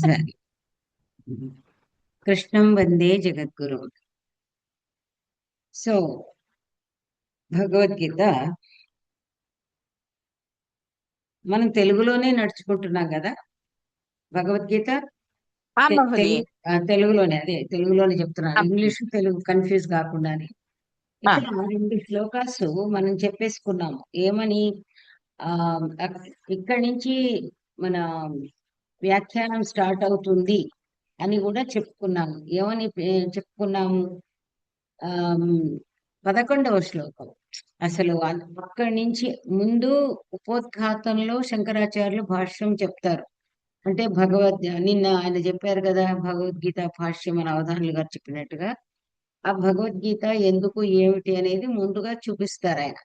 సరే. కృష్ణం వందే జగద్గురు. సో భగవద్గీత మనం తెలుగులోనే నడుచుకుంటున్నాం కదా. భగవద్గీత आं महोदये। తెలుగులోనే, అదే తెలుగులోనే చెప్తున్నాను, आम्। ఇంగ్లీష్ తెలుగు కన్ఫ్యూజ్ కాకుండా. आ। ఇక్కడ రెండు శ్లోకాస్ మనం చెప్పేసుకున్నాము. ఏమని? ఆ ఇక్కడి నుంచి మన వ్యాఖ్యానం స్టార్ట్ అవుతుంది అని కూడా చెప్పుకున్నాము. ఏమని చెప్పుకున్నాము? ఆమ్, 11వ శ్లోకం. అసలు అక్కడి నుంచి ముందు ఉపోద్ఘాతంలో శంకరాచార్యులు భాష్యం చెప్తారు. అంటే నిన్న ఆయన చెప్పారు కదా, భగవద్గీత భాష్యం అని అవధానులు గారు చెప్పినట్టుగా ఆ భగవద్గీత ఎందుకు ఏమిటి అనేది ముందుగా చూపిస్తారు ఆయన.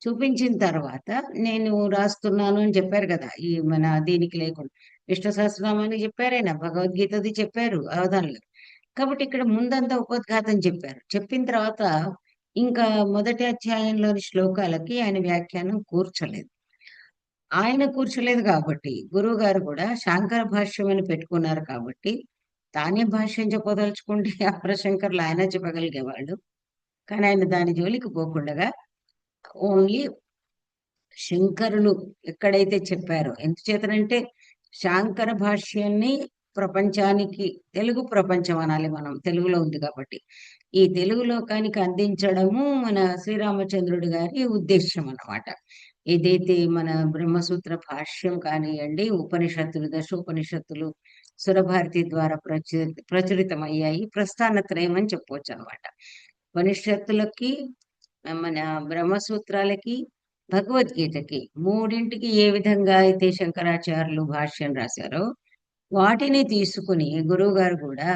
చూపించిన తర్వాత నేను రాస్తున్నాను అని చెప్పారు కదా, ఈ మన దీనికి లేకుండా విష్ణు సహస్రనామాన్ని చెప్పారు ఆయన, భగవద్గీతది చెప్పారు అవధానులు. కాబట్టి ఇక్కడ ముందంతా ఉపోద్ఘాతం చెప్పారు. చెప్పిన తర్వాత ఇంకా మొదటి అధ్యాయంలోని శ్లోకాలకి ఆయన వ్యాఖ్యానం కూర్చోలేదు. ఆయన కూర్చోలేదు కాబట్టి గురువు గారు కూడా శాంకర భాష్యం అని పెట్టుకున్నారు కాబట్టి తానే భాష్యం చెప్పదలుచుకుంటే అప్రశంకర్లు ఆయన చెప్పగలిగేవాళ్ళు. కానీ ఆయన దాని జోలికి పోకుండా ఓన్లీ శంకరులు ఎక్కడైతే చెప్పారో, ఎందుచేతనంటే శాంకర భాష్యాన్ని ప్రపంచానికి, తెలుగు ప్రపంచం అనాలి, మనం తెలుగులో ఉంది కాబట్టి ఈ తెలుగు లోకానికి అందించడము మన శ్రీరామచంద్రుడి గారి ఉద్దేశ్యం అన్నమాట. ఏదైతే మన బ్రహ్మసూత్ర భాష్యం కానివ్వండి, ఉపనిషత్తులు, దశోపనిషత్తులు సురభారతి ద్వారా ప్రచురితమయ్యాయి. ప్రస్థానత్రయం అని చెప్పవచ్చు అనమాట. ఉపనిషత్తులకి, మన బ్రహ్మసూత్రాలకి, భగవద్గీతకి, మూడింటికి ఏ విధంగా అయితే శంకరాచార్యులు భాష్యం రాశారో వాటిని తీసుకుని గురువు గారు కూడా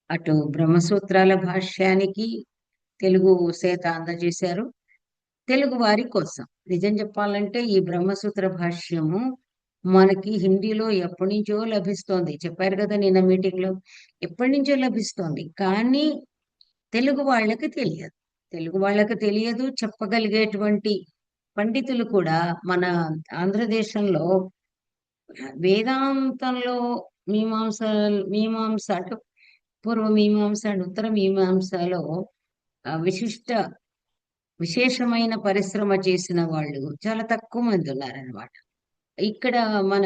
అటు బ్రహ్మసూత్రాల భాష్యానికి తెలుగు సేత అందజేశారు. తెలుగు వారి కోసం నిజం చెప్పాలంటే ఈ బ్రహ్మసూత్ర భాష్యము మనకి హిందీలో ఎప్పటి నుంచో లభిస్తోంది. చెప్పారు కదా నిన్న మీటింగ్ లో, ఎప్పటి నుంచో లభిస్తోంది. కానీ తెలుగు వాళ్ళకి తెలియదు. తెలుగు వాళ్ళకి తెలియదు, చెప్పగలిగేటువంటి పండితులు కూడా మన ఆంధ్రదేశంలో వేదాంతంలో మీమాంస మీమాంస అటు పూర్వ మీమాంస అండ్ ఉత్తర మీమాంసలో విశేషమైన పరిశ్రమ చేసిన వాళ్ళు చాలా తక్కువ మంది ఉన్నారనమాట. ఇక్కడ మన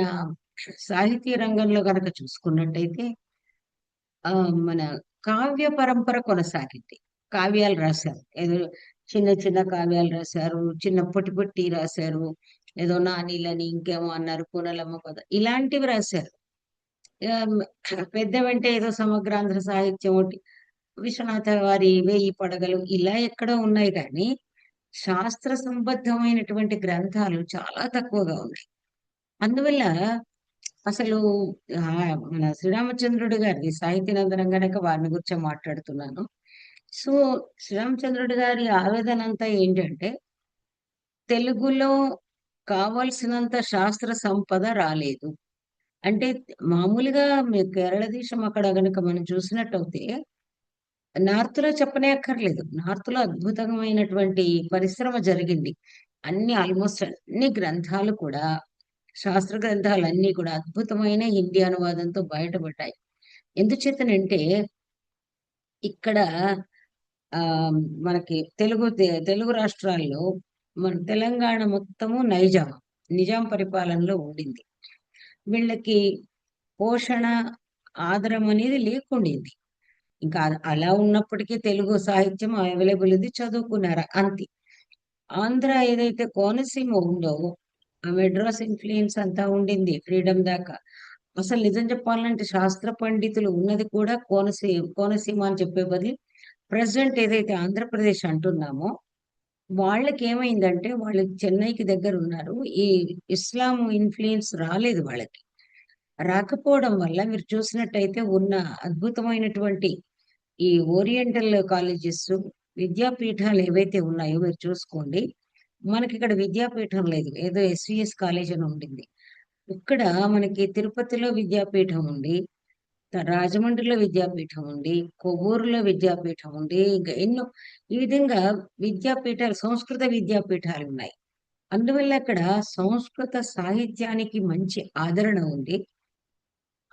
సాహితీ రంగంలో కనుక చూసుకున్నట్టయితే ఆ మన కావ్య పరంపర కొనసాగింది. కావ్యాలు రాశారు, ఏదో చిన్న చిన్న కావ్యాలు రాశారు, చిన్న పొట్టి పొట్టి రాశారు, ఏదో నానీలని ఇంకేమో అన్నారు, పూనలమ్మ కథ ఇలాంటివి రాశారు. ఆమ్, పెద్దవంటే ఏదో సమగ్రాంధ్ర సాహిత్యం ఒకటి, విశ్వనాథ వారి వేయి పడగలు ఇలా ఎక్కడో ఉన్నాయి, కానీ శాస్త్ర సంబద్ధమైనటువంటి గ్రంథాలు చాలా తక్కువగా ఉన్నాయి. అందువల్ల అసలు ఆ, మన శ్రీరామచంద్రుడి గారి సాహితీ నందనం గనక వారిని గురించి మాట్లాడుతున్నాను. సో శ్రీరామచంద్రుడి గారి ఆవేదన అంతా ఏంటంటే తెలుగులో కావలసినంత శాస్త్ర సంపద రాలేదు. అంటే మామూలుగా మీ కేరళ దేశం అక్కడ గనుక మనం చూసినట్టయితే నార్త్ లో చెప్పనే అక్కర్లేదు. నార్త్ లో అద్భుతమైనటువంటి పరిశ్రమ జరిగింది. ఆల్మోస్ట్ అన్ని గ్రంథాలు కూడా, శాస్త్ర గ్రంథాలన్నీ కూడా అద్భుతమైన హిందీ అనువాదంతో బయటపడ్డాయి. ఎందుచేతనంటే ఇక్కడ ఆ మనకి తెలుగు రాష్ట్రాల్లో, మన తెలంగాణ మొత్తము నిజాం పరిపాలనలో ఉండింది. వీళ్ళకి పోషణ, ఆదరం అనేది లేకుండింది. ఇంకా అలా ఉన్నప్పటికీ తెలుగు సాహిత్యం అవైలబుల్ ఉంది, చదువుకున్నారు అంతే. ఆంధ్ర ఏదైతే కోనసీమ ఉందో ఆ మెడ్రాస్ ఇన్ఫ్లుయెన్స్ అంతా ఉండింది ఫ్రీడమ్ దాకా. అసలు నిజం చెప్పాలంటే శాస్త్ర పండితులు ఉన్నది కూడా కోనసీమ అని చెప్పే బదులు ప్రెసిడెంట్ ఏదైతే ఆంధ్రప్రదేశ్ అంటున్నామో వాళ్ళకి ఏమైందంటే వాళ్ళు చెన్నైకి దగ్గర ఉన్నారు. ఈ ఇస్లాం ఇన్ఫ్లుయెన్స్ రాలేదు వాళ్ళకి. రాకపోవడం వల్ల మీరు చూసినట్టయితే ఉన్న అద్భుతమైనటువంటి ఈ ఓరియంటల్ కాలేజెస్, విద్యాపీఠాలు ఏవైతే ఉన్నాయో మీరు చూసుకోండి. మనకి ఇక్కడ విద్యాపీఠం లేదు, ఏదో ఎస్విఎస్ కాలేజ్ అని ఉండింది. ఇక్కడ మనకి తిరుపతిలో విద్యాపీఠం ఉంది, రాజమండ్రిలో విద్యాపీఠం ఉంది, కొవ్వూరులో విద్యాపీఠం ఉంది, ఇంకా ఎన్నో ఈ విధంగా విద్యాపీఠాలు, సంస్కృత విద్యాపీఠాలు ఉన్నాయి. అందువల్ల అక్కడ సంస్కృత సాహిత్యానికి మంచి ఆదరణ ఉంది.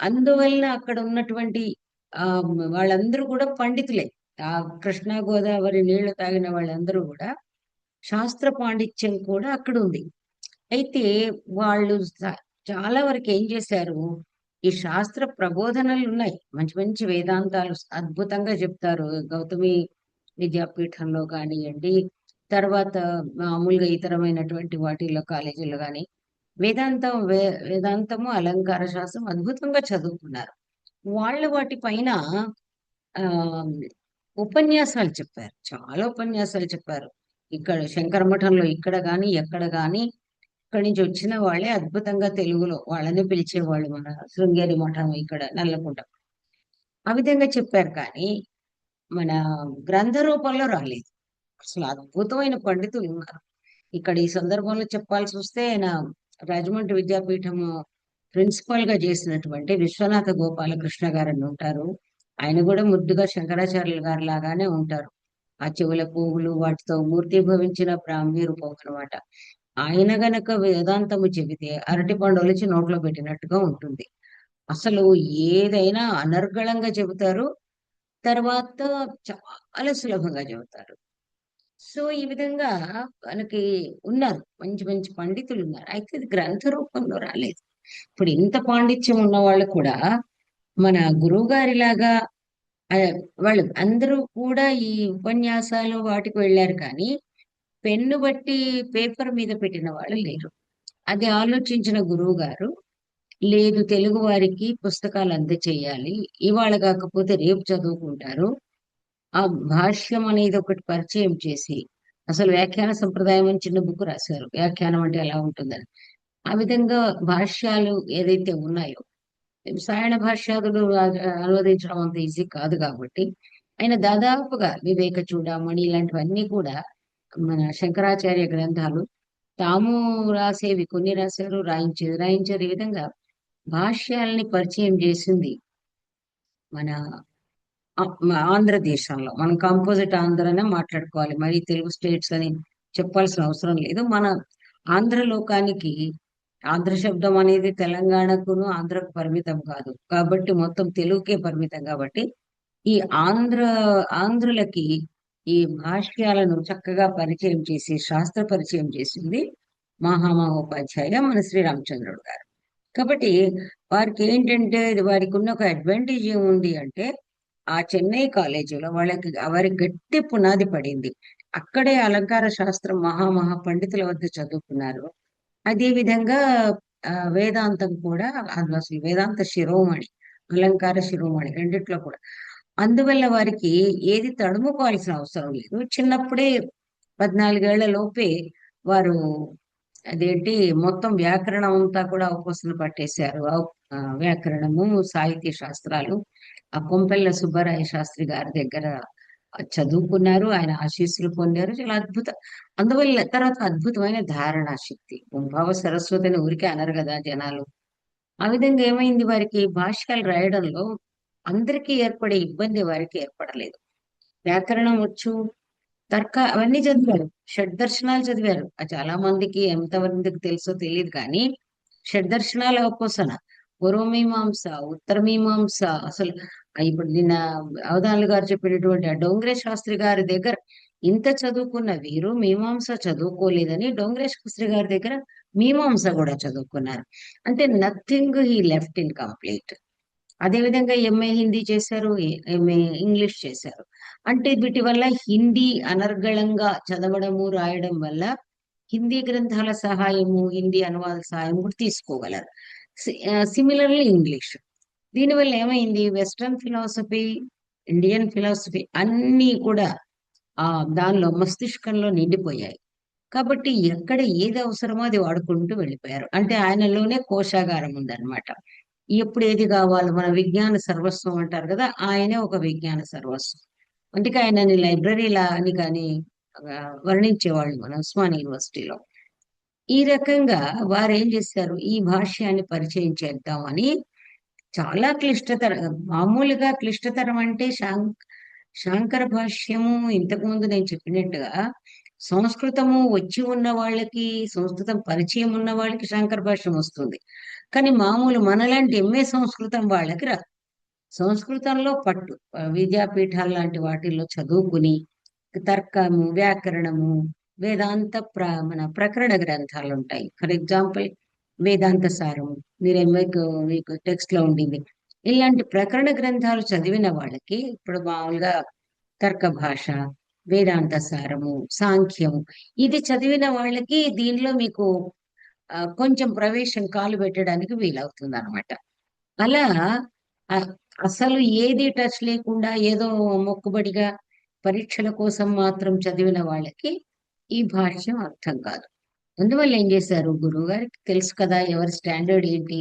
అందువలన అక్కడ ఉన్నటువంటి ఆ వాళ్ళందరూ కూడా పండితులే. ఆ కృష్ణా గోదావరి నీళ్లు తాగిన వాళ్ళందరూ కూడా శాస్త్ర పాండిత్యం కూడా అక్కడ ఉంది. అయితే వాళ్ళు చాలా వరకు ఏం చేశారు, ఈ శాస్త్ర ప్రబోధనలు ఉన్నాయి, మంచి మంచి వేదాంతాలు అద్భుతంగా చెప్తారు. గౌతమి విద్యాపీఠంలో కానివ్వండి, తర్వాత మామూలుగా ఇతరమైనటువంటి వాటిల్లో కాలేజీల్లో కానీ వేదాంతము అలంకార శాస్త్రం అద్భుతంగా చదువుకున్నారు. వాళ్ళు వాటి పైన ఆ ఉపన్యాసాలు చెప్పారు, చాలా ఉపన్యాసాలు చెప్పారు. ఇక్కడ శంకర మఠంలో ఇక్కడ గాని ఎక్కడ గాని ఇక్కడి నుంచి వచ్చిన వాళ్ళే అద్భుతంగా తెలుగులో వాళ్ళని పిలిచేవాళ్ళు, మన శృంగేరి మఠం ఇక్కడ నల్లకుంట. ఆ విధంగా చెప్పారు కానీ మన గ్రంథ రూపంలో రాలేదు. అసలు అద్భుతమైన పండితులు ఉన్నారు. ఇక్కడ ఈ సందర్భంలో చెప్పాల్సి వస్తే ఆయన రాజమండ్రి విద్యాపీఠము ప్రిన్సిపల్ గా చేసినటువంటి విశ్వనాథ గోపాలకృష్ణ గారు అని ఉంటారు. ఆయన కూడా ముద్దుగా శంకరాచార్యుల గారి లాగానే ఉంటారు. ఆ చెవుల పువ్వులు వాటితో మూర్తిభవించిన బ్రాహ్మీ రూపం అనమాట. ఆయన గనక వేదాంతము చెబితే అరటి పండు ఒలిచి నోట్లో పెట్టినట్టుగా ఉంటుంది. అసలు ఏదైనా అనర్గళంగా చెబుతారు, తర్వాత చాలా సులభంగా చెబుతారు. సో ఈ విధంగా మనకి ఉన్నారు, మంచి మంచి పండితులు ఉన్నారు. అయితే ఇది గ్రంథ రూపంలో రాలేదు. ఇప్పుడు ఇంత పాండిత్యం ఉన్న వాళ్ళు కూడా మన గురువు గారిలాగా ఆ, వాళ్ళు అందరూ కూడా ఈ ఉపన్యాసాలు వాటికి వెళ్ళారు కానీ పెన్ను బట్టి పేపర్ మీద పెట్టిన వాళ్ళు లేరు. అది ఆలోచించిన గురువు గారు, లేదు తెలుగు వారికి పుస్తకాలు అందచేయాలి, ఇవాళ కాకపోతే రేపు చదువుకుంటారు, ఆ భాష్యం అనేది ఒకటి పరిచయం చేసి, అసలు వ్యాఖ్యాన సంప్రదాయం అని చిన్న బుక్ రాశారు, వ్యాఖ్యానం అంటే ఎలా ఉంటుందని. ఆ విధంగా భాష్యాలు ఏదైతే ఉన్నాయో, సాయణ భాష్యాదులు అనువదించడం అంత ఈజీ కాదు కాబట్టి ఆయన దాదాపుగా వివేక చూడమణి ఇలాంటివన్నీ కూడా మన శంకరాచార్య గ్రంథాలు తాము రాసేవి కొన్ని రాశారు, రాయించారు. ఈ విధంగా భాష్యాలని పరిచయం చేసింది మన ఆంధ్రదేశంలో. మనం కాంపోజిట్ ఆంధ్రనే మాట్లాడుకోవాలి, మరి తెలుగు స్టేట్స్ అని చెప్పాల్సిన అవసరం లేదు. మన ఆంధ్ర లోకానికి ఆంధ్ర శబ్దం అనేది తెలంగాణకును ఆంధ్రకు పరిమితం కాదు కాబట్టి, మొత్తం తెలుగుకే పరిమితం కాబట్టి ఈ ఆంధ్రులకి ఈ భాష్యాలను చక్కగా పరిచయం చేసి శాస్త్ర పరిచయం చేసింది మహామహోపాధ్యాయ మన శ్రీరామచంద్రుడు గారు. కాబట్టి వారికి ఏంటంటే, వారికి ఉన్న ఒక అడ్వాంటేజ్ ఏముంది అంటే, ఆ చెన్నై కాలేజీలో వారికి గట్టి పునాది పడింది. అక్కడే అలంకార శాస్త్రం మహా పండితుల వద్ద చదువుకున్నారు. అదే విధంగా వేదాంతం కూడా, అందులో అసలు వేదాంత శిరోమణి, అలంకార శిరోమణి రెండిట్లో కూడా. అందువల్ల వారికి ఏది తడుముకోవాల్సిన అవసరం లేదు. చిన్నప్పుడే 14 ఏళ్ల లోపే వారు అదేంటి మొత్తం వ్యాకరణం అంతా కూడా అవపోసన పట్టేశారు. వ్యాకరణము, సాహిత్య శాస్త్రాలు ఆ కొంపెల్ల సుబ్బరాయ శాస్త్రి గారి దగ్గర చదువుకున్నారు. ఆయన ఆశీస్సులు పొందారు. చాలా అద్భుతం. అందువల్ల తర్వాత అద్భుతమైన ధారణా శక్తి. భావ సరస్వతిని ఊరికే అనరు కదా జనాలు. ఆ విధంగా ఏమైంది, వారికి భాష్యాలు రాయడంలో అందరికీ ఏర్పడే ఇబ్బంది వారికి ఏర్పడలేదు. వ్యాకరణం వచ్చు, తర్క అవన్నీ చదివారు, షడ్దర్శనాలు చదివారు. చాలా మందికి ఎంతమందికి తెలుసో తెలియదు కానీ షడ్దర్శనాల ఉపాసన, పూర్వమీమాంస, ఉత్తర మీమాంస, అసలు ఇప్పుడు నిన్న అవధానులు గారు చెప్పినటువంటి ఆ డోంగ్రే శాస్త్రి గారి దగ్గర ఇంత చదువుకున్న వీరు మీమాంస చదువుకోలేదని డోంగ్రే శాస్త్రి గారి దగ్గర మీమాంస కూడా చదువుకున్నారు. అంటే nothing he left in complete. అదేవిధంగా ఎంఏ హిందీ చేశారు, ఎంఏ ఇంగ్లీష్ చేశారు. అంటే వీటి వల్ల హిందీ అనర్గళంగా చదవడము రాయడం వల్ల హిందీ గ్రంథాల సహాయము, హిందీ అనువాద సహాయం కూడా తీసుకోగలరు. Similarly English. దీనివల్ల ఏమైంది, వెస్ట్రన్ ఫిలాసఫీ, ఇండియన్ ఫిలాసఫీ అన్నీ కూడా దానిలో మస్తిష్కంలో నిండిపోయాయి. కాబట్టి ఎక్కడ ఏది అవసరమో అది వాడుకుంటూ వెళ్ళిపోయారు. అంటే ఆయనలోనే కోశాగారం ఉందన్నమాట. ఎప్పుడు ఏది కావాలి, మన విజ్ఞాన సర్వస్వం అంటారు కదా, ఆయనే ఒక విజ్ఞాన సర్వస్వం. అందుకే ఆయనని లైబ్రరీలా అని కానీ వర్ణించేవాళ్ళు మన ఉస్మాన్ యూనివర్సిటీలో. ఈ రకంగా వారు ఏం చేశారు, ఈ భాష్యాన్ని పరిచయం చేద్దామని చాలా క్లిష్టతరం, మామూలుగా క్లిష్టతరం అంటే శాంకర భాష్యము. ఇంతకు ముందు నేను చెప్పినట్టుగా సంస్కృతము వచ్చి ఉన్న వాళ్ళకి, సంస్కృతం పరిచయం ఉన్న వాళ్ళకి శాంకర భాష్యం వస్తుంది. కానీ మామూలు మనలాంటి ఎంఏ సంస్కృతం వాళ్ళకి రాదు. సంస్కృతంలో పట్టు విద్యాపీఠాలు లాంటి వాటిల్లో చదువుకుని తర్కము, వ్యాకరణము, వేదాంత మన ప్రకరణ గ్రంథాలు ఉంటాయి. ఫర్ ఎగ్జాంపుల్ వేదాంత సారము, మీరు మీకు టెక్స్ట్ లో ఉండింది. ఇలాంటి ప్రకరణ గ్రంథాలు చదివిన వాళ్ళకి ఇప్పుడు మామూలుగా తర్క భాష, వేదాంత సారము, సాంఖ్యము, ఇది చదివిన వాళ్ళకి దీనిలో మీకు కొంచెం ప్రవేశం కాలు పెట్టడానికి వీలవుతుంది అనమాట. అలా ఆ, అసలు ఏది టచ్ లేకుండా ఏదో మొక్కుబడిగా పరీక్షల కోసం మాత్రం చదివిన వాళ్ళకి ఈ భాష్యం అర్థం కాదు. అందువల్ల ఏం చేశారు, గురువు గారికి తెలుసు కదా ఎవరి స్టాండర్డ్ ఏంటి,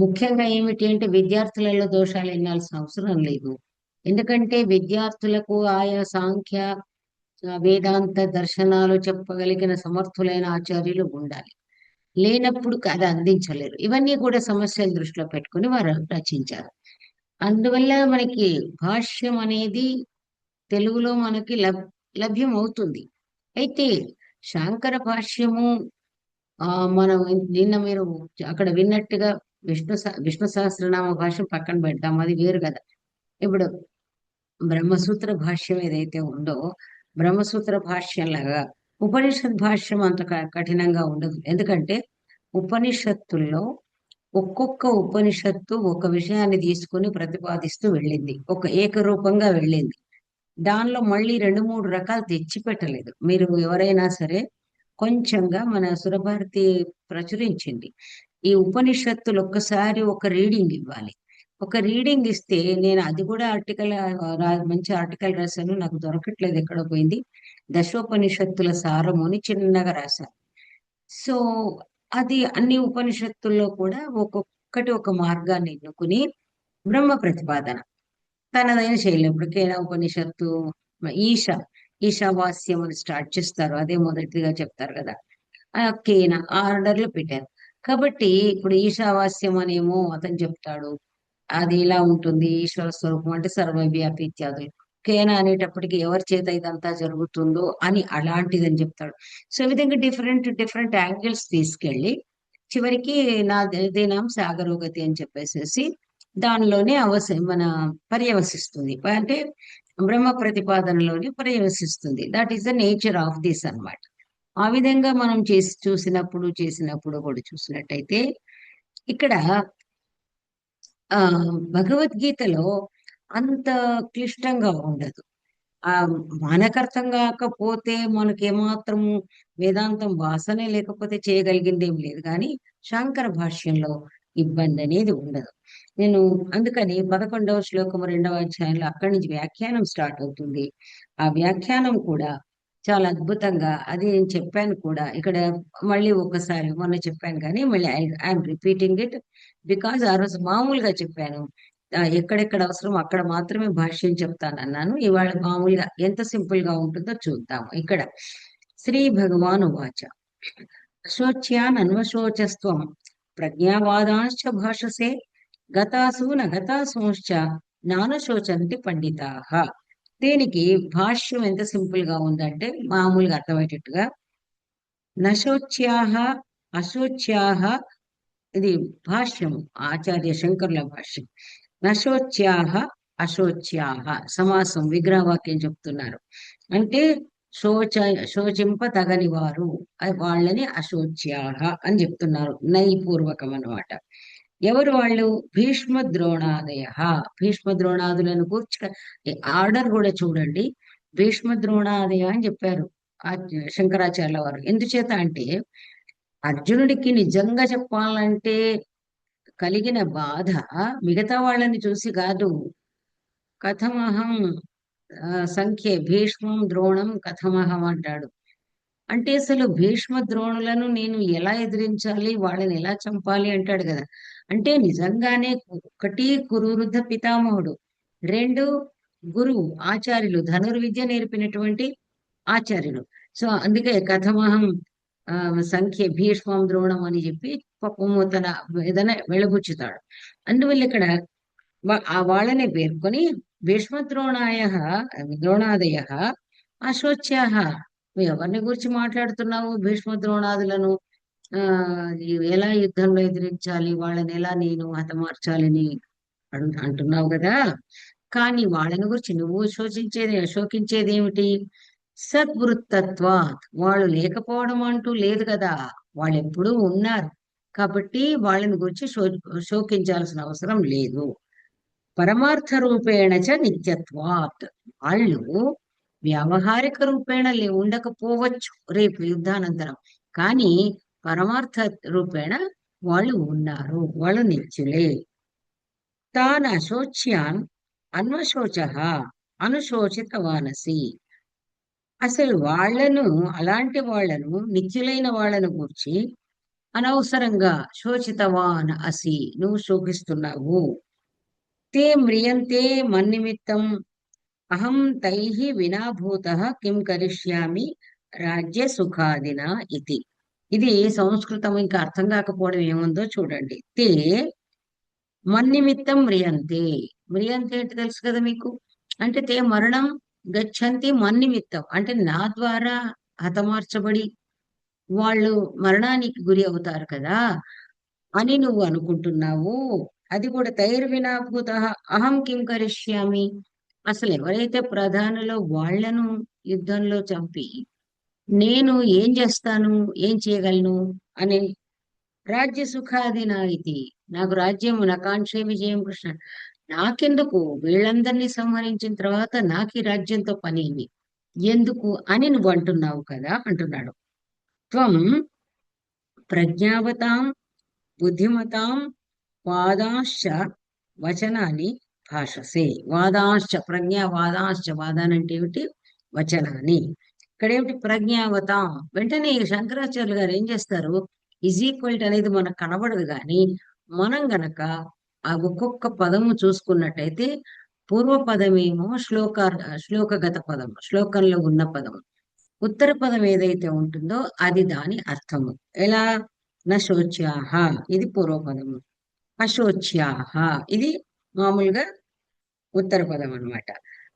ముఖ్యంగా ఏమిటి అంటే విద్యార్థులలో దోషాలు ఎన్నాల్సిన అవసరం లేదు. ఎందుకంటే విద్యార్థులకు ఆయా సాంఖ్య వేదాంత దర్శనాలు చెప్పగలిగిన సమర్థులైన ఆచార్యులు ఉండాలి. లేనప్పుడు అది అందించలేరు. ఇవన్నీ కూడా సమస్యలు దృష్టిలో పెట్టుకుని వారు రచించారు. అందువల్ల మనకి భాష్యం అనేది తెలుగులో మనకి లభ్యం అవుతుంది. అయితే శాంకర భాష్యము మనం నిన్న మీరు అక్కడ విన్నట్టుగా విష్ణు సహస్రనామ భాష్యం పక్కన పెడతాం, అది వేరు కదా. ఇప్పుడు బ్రహ్మసూత్ర భాష్యం ఏదైతే ఉందో, బ్రహ్మసూత్ర భాష్యం లాగా ఉపనిషత్ భాష్యం అంత కఠినంగా ఉండదు. ఎందుకంటే ఉపనిషత్తుల్లో ఒక్కొక్క ఉపనిషత్తు ఒక విషయాన్ని తీసుకుని ప్రతిపాదిస్తూ వెళ్ళింది, ఒక ఏకరూపంగా వెళ్ళింది. దానిలో మళ్ళీ 2-3 రకాలు తెచ్చి పెట్టలేదు. మీరు ఎవరైనా సరే కొంచెంగా మన సురభారతి ప్రచురించింది. ఈ ఉపనిషత్తులు ఒక్కసారి ఒక రీడింగ్ ఇవ్వాలి. ఒక రీడింగ్ ఇస్తే, నేను అది కూడా ఆర్టికల్ మంచి ఆర్టికల్ రాశాను, నాకు దొరకట్లేదు, ఎక్కడ పోయింది. దశోపనిషత్తుల సారము అని చిన్నగా రాశాను. సో అది అన్ని ఉపనిషత్తుల్లో కూడా ఒక్కొక్కటి ఒక మార్గాన్ని ఎన్నుకుని బ్రహ్మ ప్రతిపాదన తనదైన శైలి. ఇప్పుడు కేన ఉపనిషత్తు ఈశావాస్యం అని స్టార్ట్ చేస్తారు, అదే మొదటిగా చెప్తారు కదా. కేన ఆర్డర్ లో పెట్టారు. కాబట్టి ఇప్పుడు ఈశావాస్యం అనేమో అతను చెప్తాడు, అది ఇలా ఉంటుంది, ఈశ్వర స్వరూపం అంటే సర్వవ్యాపి ఇత్యాదులు. కేన అనేటప్పటికి ఎవరి చేత ఇదంతా జరుగుతుందో అని అలాంటిదని చెప్తాడు. సో ఈ విధంగా డిఫరెంట్ డిఫరెంట్ యాంగిల్స్ తీసుకెళ్ళి చివరికి దేనాం సాగరోగతి అని చెప్పేసేసి దానిలోనే మన పర్యవసిస్తుంది, అంటే బ్రహ్మ ప్రతిపాదనలోనే పర్యవసిస్తుంది. That is the nature of this అన్నమాట. ఆ విధంగా మనం చేసినప్పుడు కూడా చూసినట్టయితే ఇక్కడ ఆ భగవద్గీతలో అంత క్లిష్టంగా ఉండదు. ఆ మనకు అర్థం కాకపోతే మనకేమాత్రము వేదాంతం వాసనే లేకపోతే చేయగలిగింది ఏం లేదు. కానీ శంకర భాష్యంలో ఇబ్బంది అనేది ఉండదు. నేను అందుకని 11వ శ్లోకం 2వ అధ్యాయంలో అక్కడి నుంచి వ్యాఖ్యానం స్టార్ట్ అవుతుంది. ఆ వ్యాఖ్యానం కూడా చాలా అద్భుతంగా, అది నేను చెప్పాను కూడా ఇక్కడ, మళ్ళీ ఒకసారి మొన్న చెప్పాను కానీ మళ్ళీ ఐఎమ్ రిపీటింగ్ ఇట్, బికాజ్ ఆ రోజు మామూలుగా చెప్పాను. ఎక్కడెక్కడ అవసరం అక్కడ మాత్రమే భాష్యం చెప్తానన్నాను. ఇవాళ మామూలుగా ఎంత సింపుల్ గా ఉంటుందో చూద్దాము. ఇక్కడ శ్రీ భగవాను వాచ అశోచ్యాన్ అన్వశోచస్త్వం ప్రజ్ఞావాదాంశ్చ భాషసే గతాసు నగతాసూశ్చ జ్ఞానశోచంతి పండితాః. దీనికి భాష్యం ఎంత సింపుల్ గా ఉందంటే మామూలుగా అర్థమయ్యేటట్టుగా, నశోచ్యాహ అశోచ్యాహ, ఇది భాష్యము, ఆచార్య శంకరుల భాష్యం. నశోచ్యాహ అశోచ్యాహ సమాసం, విగ్రహవాక్యం చెప్తున్నారు. అంటే శోచింప తగని వారు, వాళ్ళని అశోచ్యాహ అని చెప్తున్నారు, నైపూర్వకం అన్నమాట. ఎవరు వాళ్ళు? భీష్మ ద్రోణాదయ. భీష్మ ద్రోణాదులను కూర్చు ఆర్డర్ కూడా చూడండి, భీష్మ ద్రోణాదయ అని చెప్పారు శంకరాచార్యుల వారు. ఎందుచేత అంటే అర్జునుడికి నిజంగా చెప్పాలంటే కలిగిన బాధ మిగతా వాళ్ళని చూసి కాదు. కథమహం సంఖ్యే భీష్మం ద్రోణం కథమహం అంటాడు. అంటే అసలు భీష్మ ద్రోణులను నేను ఎలా ఎదిరించాలి, వాళ్ళని ఎలా చంపాలి అంటాడు కదా. అంటే నిజంగానే ఒకటి కురువృద్ధ పితామహుడు, 2 గురువు ఆచార్యులు, ధనుర్విద్య నేర్పినటువంటి ఆచార్యులు. సో అందుకే కథమహం సంఖ్య భీష్మం ద్రోణం అని చెప్పి పాపము తన ఏదైనా వెళ్ళబుచ్చుతాడు. అందువల్ల ఇక్కడ ఆ వాళ్ళనే పేర్కొని భీష్మద్రోణాయ ద్రోణాదయ అశోచ్యాహ. నువ్వు ఎవరిని గురించి మాట్లాడుతున్నావు? భీష్మ ద్రోణాదులను ఆ ఎలా యుద్ధంలో ఎదిరించాలి, వాళ్ళని ఎలా నేను హతమార్చాలని అంటున్నావు కదా. కానీ వాళ్ళని గురించి నువ్వు శోకించేది ఏమిటి? సద్వృత్తత్వాత్, వాళ్ళు లేకపోవడం అంటూ లేదు కదా, వాళ్ళు ఎప్పుడూ ఉన్నారు. కాబట్టి వాళ్ళని గురించి శోకించాల్సిన అవసరం లేదు. పరమార్థ రూపేణ చ నిత్యత్వాత్, వాళ్ళు వ్యావహారిక రూపేణ ఉండకపోవచ్చు రేపు యుద్ధానంతరం, కానీ పరమార్థ రూపేణ వాళ్ళు ఉన్నారు, వాళ్ళు నిత్యులే. తాన్ అశోచ్యాన్ అన్వశోచ అనుశోచితవానసి, అసలు వాళ్ళను, అలాంటి వాళ్ళను, నిత్యులైన వాళ్ళను గూర్చి అనవసరంగా శోచితవాన్ అసి, నువ్వు శోకిస్తున్నావు. తే మ్రియంతే మన్నిమిత్తం అహం తైః వినాభూతః కిం కరిష్యామి రాజ్య సుఖాదినా ఇది. ఇది సంస్కృతం ఇంకా అర్థం కాకపోవడం ఏముందో చూడండి. తే మన్నిమిత్తం మ్రియంతే. మ్రియంతే అంటే తెలుసు కదా మీకు. అంటే తే మరణం గచ్చంతి మన్నిమిత్తం, అంటే నా ద్వారా హతమార్చబడి వాళ్ళు మరణానికి గురి అవుతారు కదా అని నువ్వు అనుకుంటున్నావు. అది కూడా తైర్వినాభూత అహం కిం కరిష్యామి, అసలు ఎవరైతే ప్రధానులో వాళ్లను యుద్ధంలో చంపి నేను ఏం చేస్తాను, ఏం చేయగలను అని. రాజ్య సుఖాదినా ఇది, నాకు రాజ్యం నకాంక్షే విజయం కృష్ణ, నాకెందుకు, వీళ్ళందరినీ సంహరించిన తర్వాత నాకు ఈ రాజ్యంతో పని ఏమి, ఎందుకు అని నువ్వు అంటున్నావు కదా అంటున్నాడు. త్వం ప్రజ్ఞావతాం బుద్ధిమతాం వాదాంశ్చ వచనాన్ని భాషసే. వాదాంశ్చ, ప్రజ్ఞా వాదాంశ్చ, వాదానంటే ఏమిటి? వచనాన్ని. ఇక్కడేమిటి? ప్రజ్ఞావతాం. వెంటనే శంకరాచార్యులు గారు ఏం చేస్తారు, ఈజ్ ఈక్వల్ అనేది మనకు కనబడదు, కానీ మనం గనక ఆ ఒక్కొక్క పదము చూసుకున్నట్టయితే, పూర్వ పదమేమో శ్లోకగత పదం, శ్లోకంలో ఉన్న పదం. ఉత్తర పదం ఏదైతే ఉంటుందో అది దాని అర్థము. ఎలా? నశోచ్యాహ, ఇది పూర్వపదము. అశోచ్యాహ, ఇది మామూలుగా ఉత్తర పదం అన్నమాట.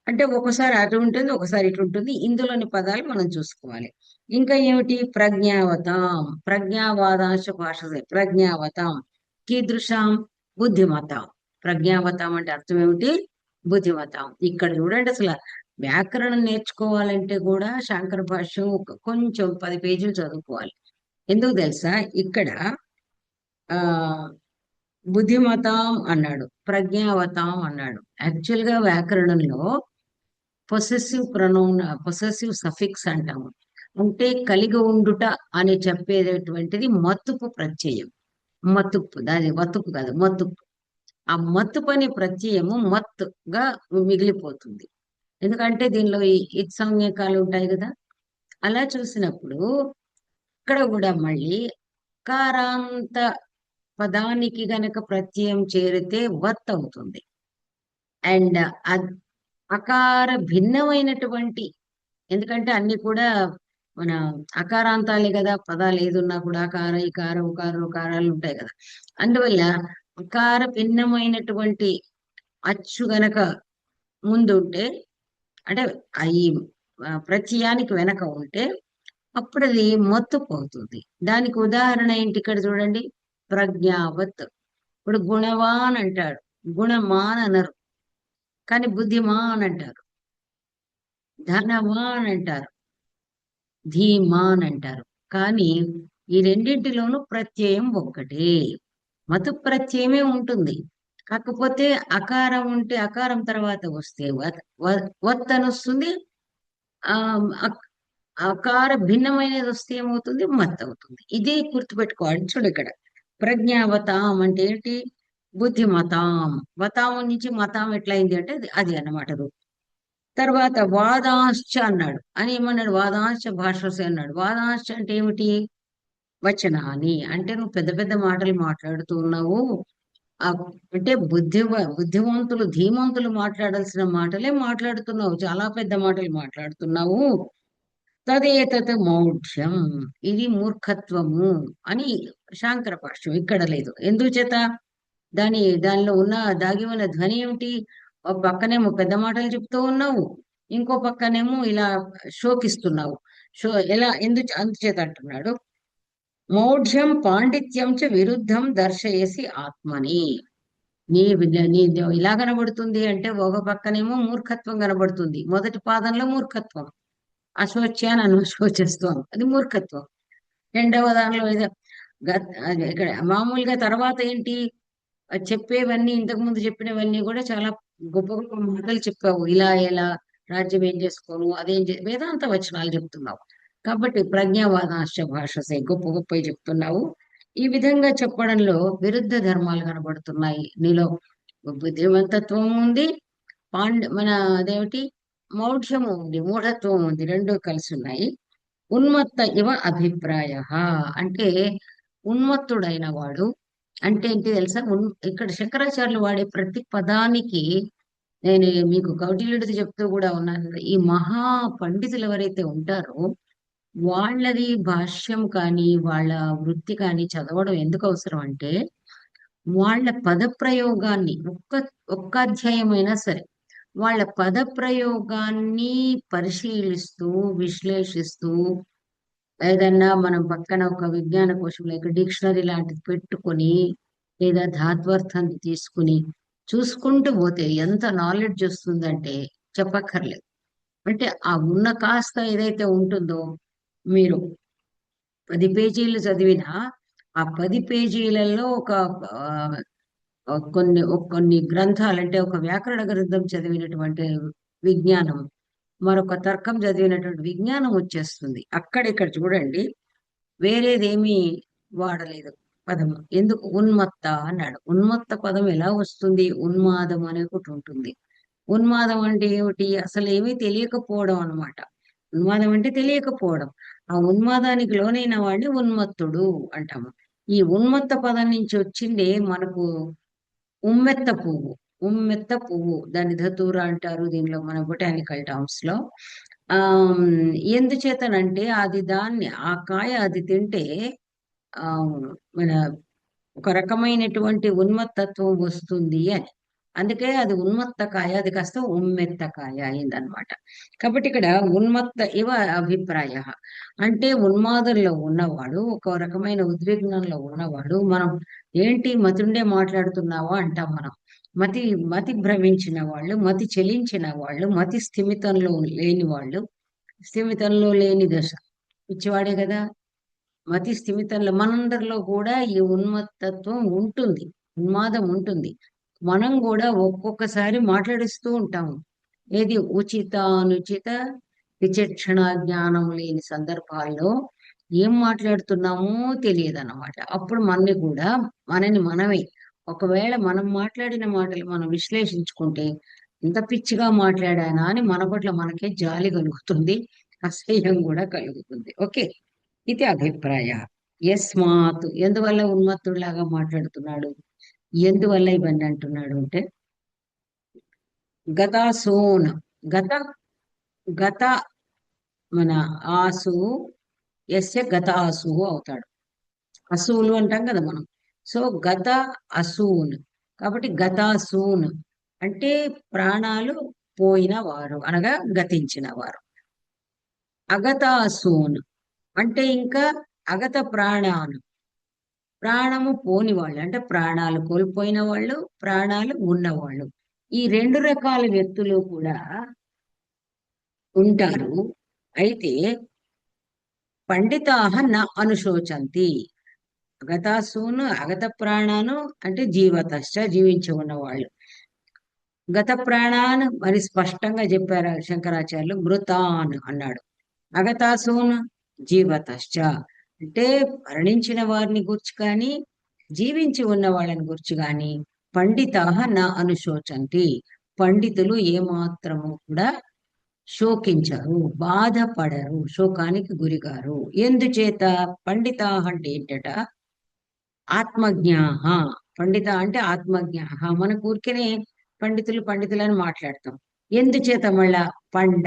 అంటే ఒకసారి అటు ఉంటుంది, ఒకసారి ఇటు ఉంటుంది. ఇందులోని పదాలు మనం చూసుకోవాలి. ఇంకా ఏమిటి? ప్రజ్ఞావతాం, ప్రజ్ఞావాదాంశ భాష. ప్రజ్ఞావతాం కీదృశాం? బుద్ధిమతాం. ప్రజ్ఞావతాం అంటే అర్థం ఏమిటి? బుద్ధిమతాం. ఇక్కడ చూడండి, అసలు వ్యాకరణం నేర్చుకోవాలంటే కూడా శంకర భాష్యం కొంచెం 10 పేజీలు చదువుకోవాలి. ఎందుకు తెలుసా? ఇక్కడ ఆ బుద్ధిమతాం అన్నాడు, ప్రజ్ఞావతాం అన్నాడు. యాక్చువల్ గా వ్యాకరణంలో పొసెసివ్ ప్రొనౌన్, పొసెసివ్ సఫిక్స్ అంటాము. అంటే కలిగి ఉండుట అని చెప్పేటటువంటిది మత్తుపు ప్రత్యయం. మత్తుపు, దాని వత్తుపు కాదు, మత్తుపు. ఆ మత్తుపు అనే ప్రత్యయము మత్తుగా మిగిలిపోతుంది. ఎందుకంటే దీనిలో ఈ ఇత్సంజ్ఞకాలు ఉంటాయి కదా. అలా చూసినప్పుడు ఇక్కడ కూడా మళ్ళీ కారాంత పదానికి గనక ప్రత్యయం చేరితే వత్ అవుతుంది. అండ్ అకార భిన్నమైనటువంటి, ఎందుకంటే అన్ని కూడా మన అకారాంతాలే కదా, పదాలు ఏదున్నా కూడా అకార, ఇకార, ఉకార, ఉకారాలు ఉంటాయి కదా. అందువల్ల అకార భిన్నమైనటువంటి అచ్చు గనక ముందు ఉంటే, అంటే ఈ ప్రత్యయానికి వెనక ఉంటే అప్పుడు అది మత్తుపు అవుతుంది. దానికి ఉదాహరణ ఏంటి? ఇక్కడ చూడండి, ప్రజ్ఞావత్. ఇప్పుడు గుణవాన్ అంటాడు, గుణమాన్ అనరు, కానీ బుద్ధిమాన్ అంటారు. ధనవాన్ అంటారు, ధీమాన్ అంటారు. కానీ ఈ రెండింటిలోనూ ప్రత్యయం ఒక్కటే, మతు ప్రత్యయమే ఉంటుంది. కాకపోతే అకారం ఉంటే, అకారం తర్వాత వస్తే వత్ అని వస్తుంది. ఆ అక్- అకార భిన్నమైనది వస్తే ఏమవుతుంది? మత్ అవుతుంది. ఇదే గుర్తుపెట్టుకోవాలి. చూడు ఇక్కడ ప్రజ్ఞావతాం అంటే ఏంటి? బుద్ధిమతాం. వతాం నుంచి మతాం ఎట్లయింది అంటే అది అన్నమాట. తర్వాత వాదాంశ్చ అన్నాడు, అని ఏమన్నాడు? వాదాంశ్చ భాషసే అన్నాడు. వాదాంశ్చ అంటే ఏమిటి? వచనాన్ని. అంటే నువ్వు పెద్ద పెద్ద మాటలు మాట్లాడుతూ ఉన్నావు. ఆ, అంటే బుద్ధివంతులు, ధీమంతులు మాట్లాడాల్సిన మాటలే మాట్లాడుతున్నావు, చాలా పెద్ద మాటలు మాట్లాడుతున్నావు. తదేతత్ మౌఢ్యం, ఇది మూర్ఖత్వము అని శాంకర భాష్యం. ఇక్కడ లేదు. ఎందుచేత? దానిలో ఉన్న దాగి ఉన్న ధ్వని ఏమిటి? ఒక పక్కనేమో పెద్ద మాటలు చెప్తూ ఉన్నావు, ఇంకో పక్కనేమో ఇలా శోకిస్తున్నావు. ఎలా? అందుచేత అంటున్నాడు, మౌఢ్యం పాండిత్యం చ విరుద్ధం దర్శయసి ఆత్మని. నీ ఇలా కనబడుతుంది అంటే ఒక పక్కనేమో మూర్ఖత్వం కనబడుతుంది. మొదటి పాదంలో మూర్ఖత్వం, అశోచ్యాన్ని అనుశోచిస్తాం, అది మూర్ఖత్వం. రెండవ దానిలో ఏదో అది ఇక్కడ మామూలుగా తర్వాత ఏంటి, చెప్పేవన్నీ ఇంతకు ముందు చెప్పినవన్నీ కూడా చాలా గొప్ప గొప్ప మాటలు చెప్పావు. ఇలా ఎలా రాజ్యం ఏం చేసుకోను, అదేం వేదాంత వచనాలు చెప్తున్నావు. కాబట్టి ప్రజ్ఞావాదాంశ భాషసే గొప్ప గొప్పవి చెప్తున్నావు. ఈ విధంగా చెప్పడంలో విరుద్ధ ధర్మాలు కనబడుతున్నాయి నీలో. బుద్ధిమంతత్వం ఉంది, మన అదేమిటి, మౌఢ్యము ఉంది, మూఢత్వం ఉంది, రెండు కలిసి ఉన్నాయి. ఉన్మత్త ఇవ అభిప్రాయ అంటే ఉన్మత్తుడైన వాడు అంటే ఏంటి తెలుసా? ఇక్కడ శంకరాచార్యులు వాడే ప్రతి పదానికి నేను మీకు కౌటిల్యుడిది చెప్తూ కూడా ఉన్నాను కదా, ఈ మహా పండితులు ఎవరైతే ఉంటారో వాళ్ళది భాష్యం కానీ వాళ్ళ వృత్తి కానీ చదవడం ఎందుకు అవసరం అంటే, వాళ్ళ పద ప్రయోగాన్ని ఒక్క అధ్యాయమైనా సరే వాళ్ళ పద ప్రయోగాన్ని పరిశీలిస్తూ విశ్లేషిస్తూ, ఏదన్నా మనం పక్కన ఒక విజ్ఞాన కోశం లేక డిక్షనరీ లాంటిది పెట్టుకొని లేదా ధాత్వర్థాన్ని తీసుకుని చూసుకుంటూ పోతే ఎంత నాలెడ్జ్ వస్తుందంటే చెప్పక్కర్లేదు. అంటే ఆ ఉన్న కాస్త ఏదైతే ఉంటుందో, మీరు 10 పేజీలు చదివినా ఆ 10 పేజీలలో కొన్ని గ్రంథాలు అంటే ఒక వ్యాకరణ గ్రంథం చదివినటువంటి విజ్ఞానం, మరొక తర్కం చదివినటువంటి విజ్ఞానం వచ్చేస్తుంది. అక్కడిక్కడ చూడండి, వేరేదేమీ వాడలేదు పదము. ఎందుకు? ఉన్మత్త అన్నాడు. ఉన్మత్త పదం ఎలా వస్తుంది? ఉన్మాదం అనే ఒకటి ఉంటుంది. ఉన్మాదం అంటే ఏమిటి? అసలు ఏమీ తెలియకపోవడం అన్నమాట. ఉన్మాదం అంటే తెలియకపోవడం. ఆ ఉన్మాదానికి లోనైన వాడిని ఉన్మత్తుడు అంటాము. ఈ ఉన్మత్త పదం నుంచి వచ్చిందే మనకు ఉమ్మెత్త పువ్వు. ఉమ్మెత్త పువ్వు, దాన్ని ధతూర అంటారు దీనిలో మన బొటానికల్ టర్మ్స్ లో. ఆ ఎందుచేతనంటే అది దాన్ని ఆ కాయ అది తింటే ఆ మన ఒక రకమైనటువంటి ఉన్మత్తత్వం వస్తుంది అని. అందుకే అది ఉన్మత్తకాయ, అది కాస్త ఉమ్మెత్తకాయ అయిందనమాట. కాబట్టి ఇక్కడ ఉన్మత్త ఇవ అభిప్రాయ అంటే ఉన్మాదంలో ఉన్నవాడు, ఒక రకమైన ఉద్విగ్నంలో ఉన్నవాడు. మనం ఏంటి మతుండే మాట్లాడుతున్నావా అంటాం మనం. మతి మతి భ్రమించిన వాళ్ళు, మతి చెలించిన వాళ్ళు, మతి స్థిమితంలో లేని వాళ్ళు. స్థిమితంలో లేని దశ పిచ్చివాడే కదా. మతి స్థిమితంలో మనందరిలో కూడా ఈ ఉన్మత్తత్వం ఉంటుంది, ఉన్మాదం ఉంటుంది. మనం కూడా ఒక్కొక్కసారి మాట్లాడిస్తూ ఉంటాము. ఏది ఉచిత అనుచిత విచక్షణ జ్ఞానం లేని సందర్భాల్లో ఏం మాట్లాడుతున్నామో తెలియదు అన్నమాట. అప్పుడు మనని మనమే ఒకవేళ మనం మాట్లాడిన మాటలు మనం విశ్లేషించుకుంటే ఇంత పిచ్చిగా మాట్లాడానా అని మన పట్ల మనకే జాలి కలుగుతుంది, అసహ్యం కూడా కలుగుతుంది. ఓకే, ఇది అభిప్రాయ. యస్మాత్ ఎందువల్ల ఉన్మత్తుడిలాగా మాట్లాడుతున్నాడు, ఎందువల్ల ఇవన్నీ అంటున్నాడు అంటే, గతాసూన్, గత గత మన ఆసు ఎస్య గత అసువు అవుతాడు. అసువులు అంటాం కదా మనం. సో గత అసూన్, కాబట్టి గతాసూన్ అంటే ప్రాణాలు పోయిన వారు అనగా గతించిన వారు. అగతాసూన్ అంటే ఇంకా అగత ప్రాణాలు, ప్రాణము పోని వాళ్ళు అంటే ప్రాణాలు కోల్పోయిన వాళ్ళు, ప్రాణాలు ఉన్నవాళ్ళు. ఈ రెండు రకాల వ్యక్తులు కూడా ఉంటారు. అయితే పండితాహ నా అనుశోచంతి. అగతాసూను అగత ప్రాణాను అంటే జీవతశ్చ జీవించి ఉన్నవాళ్ళు. గత ప్రాణాన్ మరి స్పష్టంగా చెప్పారు శంకరాచార్యులు, మృతాన్ అన్నాడు. అగతాసూన్ జీవతశ్చ అంటే మరణించిన వారిని గుర్చి కానీ జీవించి ఉన్న వాళ్ళని గుర్చి కానీ పండితాహ నా అనుశోచంతి. పండితులు ఏమాత్రము కూడా శోకించరు, బాధపడరు, శోకానికి గురిగారు. ఎందుచేత? పండితాహ అంటే ఏంటట? ఆత్మజ్ఞాహ. పండిత అంటే ఆత్మజ్ఞాహ. మన ఊరికనే పండితులు పండితులు అని మాట్లాడతాం. ఎందుచేత? మళ్ళా పండ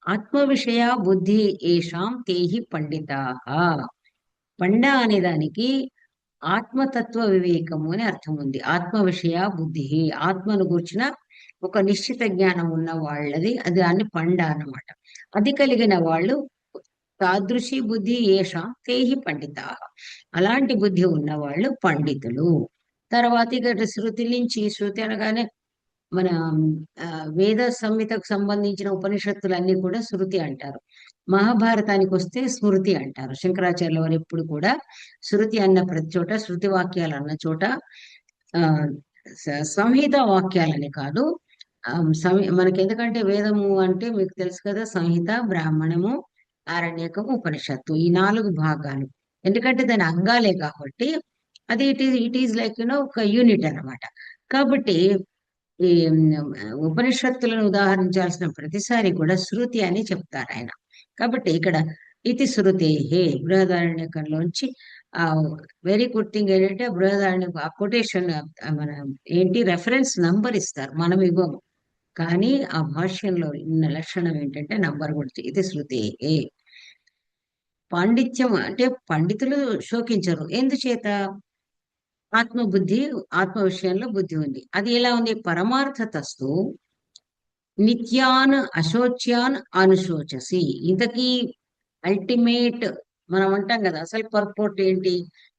ఆత్మ విషయ బుద్ధి ఏషాం తేహి పండితాహ. పండ అనే దానికి ఆత్మతత్వ వివేకము అని అర్థం ఉంది. ఆత్మ విషయ బుద్ధి, ఆత్మను గూర్చిన ఒక నిశ్చిత జ్ఞానం ఉన్న వాళ్ళది అది, దాన్ని పండ అన్నమాట. అది కలిగిన వాళ్ళు తాదృశి బుద్ధి ఏషాం తేహి పండితా. అలాంటి బుద్ధి ఉన్నవాళ్ళు పండితులు. తర్వాత ఇక శృతి నుంచి, శృతి అనగానే మన ఆ, వేద సంహితకు సంబంధించిన ఉపనిషత్తులన్నీ కూడా శృతి అంటారు. మహాభారతానికి వస్తే స్మృతి అంటారు. శంకరాచార్యుల వారు ఎప్పుడు కూడా శృతి అన్న ప్రతి చోట, శృతి వాక్యాలు అన్న చోట ఆ సంహిత వాక్యాలని కాదు. మనకి ఎందుకంటే వేదము అంటే మీకు తెలుసు కదా, సంహిత, బ్రాహ్మణము, ఆరణ్యకము, ఉపనిషత్తు, ఈ 4 భాగాలు. ఎందుకంటే దాని అంగాలే కాబట్టి అది ఇట్ ఈజ్ లైక్ ఒక యూనిట్ అన్నమాట. కాబట్టి ఈ ఉపనిషత్తులను ఉదాహరించాల్సిన ప్రతిసారి కూడా శృతి అని చెప్తారు ఆయన. కాబట్టి ఇక్కడ ఇతి శృతే హే బృహదారణ్యకంలోంచి ఆ వెరీ గుడ్ థింగ్ ఏంటంటే బృహదారణ్య ఆ కొటేషన్ మన ఏంటి రెఫరెన్స్ నంబర్ ఇస్తారు, మనం ఇవ్వము. కానీ ఆ భాష్యంలో ఉన్న లక్షణం ఏంటంటే నంబర్ కూడా ఇది శృతే హే. పాండిత్యం అంటే పండితులు శోకించరు. ఎందుచేత? ఆత్మబుద్ధి, ఆత్మ విషయంలో బుద్ధి ఉంది. అది ఎలా ఉంది? పరమార్థతస్తు నిత్యాన్ అశోచ్యాన్ అనుశోచసి. ఇంతకీ అల్టిమేట్ మనం అంటాం కదా, అసలు పర్పోర్ట్ ఏంటి?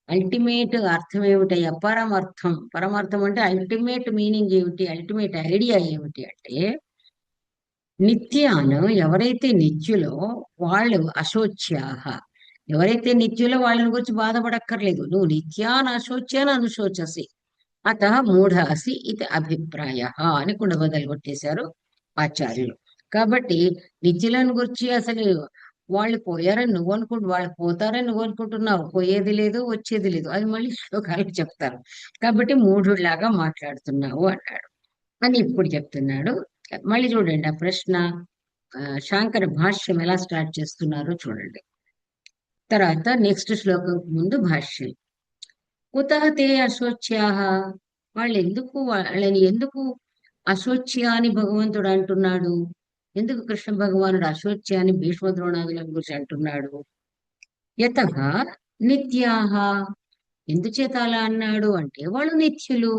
అల్టిమేట్ అర్థం ఏమిటయ్యా? పరమార్థం. పరమార్థం అంటే అల్టిమేట్ మీనింగ్ ఏమిటి? అల్టిమేట్ ఐడియా ఏమిటి అంటే నిత్యాన్, ఎవరైతే నిత్యులో వాళ్ళు అశోచ్యాహ. ఎవరైతే నిత్యులో వాళ్ళని గురించి బాధపడక్కర్లేదు. నువ్వు నిత్యాన్ అశోచ్యాన్ అనుశోచసి అత మూఢాసి ఇది అభిప్రాయ అని కూడా బదులు కొట్టేశారు ఆచార్యులు. కాబట్టి నిత్యులను గురించి అసలు వాళ్ళు పోయారని నువ్వు వాళ్ళు పోతారని నువ్వు అనుకుంటున్నావు. పోయేది లేదు, వచ్చేది లేదు. అది మళ్ళీ శ్లోకాలు చెప్తారు. కాబట్టి మూఢుడిలాగా మాట్లాడుతున్నావు అన్నాడు అని ఇప్పుడు చెప్తున్నాడు. మళ్ళీ చూడండి ఆ ప్రశ్న, శాంకర భాష్యం ఎలా స్టార్ట్ చేస్తున్నారో చూడండి. తర్వాత నెక్స్ట్ శ్లోకం ముందు భాష్యం. కుతః తే అశోచ్యాః. వాళ్ళని ఎందుకు అశోచ్య అని భగవంతుడు అంటున్నాడు? ఎందుకు కృష్ణ భగవానుడు అశోచ్య అని భీష్మ ద్రోణాదుల గురించి అంటున్నాడు? యతః నిత్యాః. ఎందుచేత అలా అన్నాడు అంటే వాళ్ళు నిత్యులు.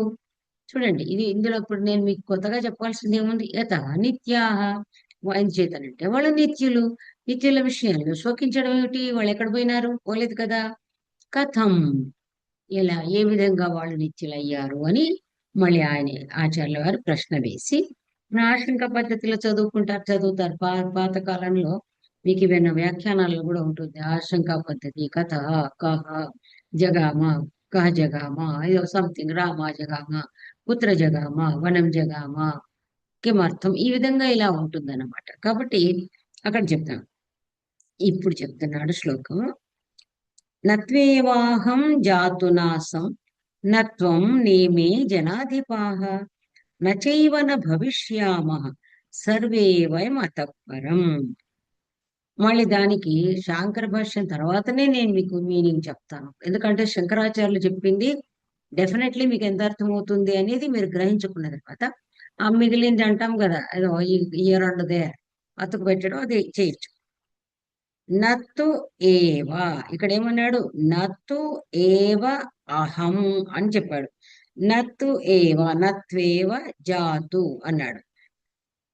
చూడండి, ఇందులో ఇప్పుడు నేను మీకు కొత్తగా చెప్పాల్సింది ఏముంది? యతః నిత్యాః. ఎందుచేతనంటే వాళ్ళు నిత్యులు. నిత్యుల విషయంలో శోకించడం ఏమిటి? వాళ్ళు ఎక్కడ పోయినారు? పోలేదు కదా. కథం, ఎలా, ఏ విధంగా వాళ్ళు నిత్యులయ్యారు అని మళ్ళీ ఆయన ఆచార్యుల వారు ప్రశ్న వేసి, ఆశంక పద్ధతిలో చదువుతారు. పాత కాలంలో మీకు ఇవన్న వ్యాఖ్యానాల్లో కూడా ఉంటుంది. ఆశంకా పద్ధతి, కథ, కహ జగామ, కహ జగామ, ఏదో సంథింగ్, రామ జగామ, పుత్ర జగామ, వనం జగామ, కిమర్థం, ఈ విధంగా ఇలా ఉంటుందన్నమాట. కాబట్టి అక్కడ చెప్తాను. ఇప్పుడు చెప్తున్నాడు శ్లోకం. నత్వేవాహం జాతునాసం నత్వం నేమే జనాధిపాః నచైవ న భవిష్యామః సర్వే వయం అతఃపరం. మళ్ళీ దానికి శాంకర భాష్యం తర్వాతనే నేను మీకు మీనింగ్ చెప్తాను. ఎందుకంటే శంకరాచార్యులు చెప్పింది డెఫినెట్లీ మీకు ఎంత అర్థమవుతుంది అనేది మీరు గ్రహించుకున్న తర్వాత ఆ మిగిలింది అంటాం కదా, ఏదో ఇయర్ అండ్ దేర్ అతుకు పెట్టడం, అది చేయొచ్చు. నత్తు ఏవ, ఇక్కడ ఏమన్నాడు? నత్తు ఏవ అహం అని చెప్పాడు. నత్తు ఏవ, నత్వేవ జాతు అన్నాడు.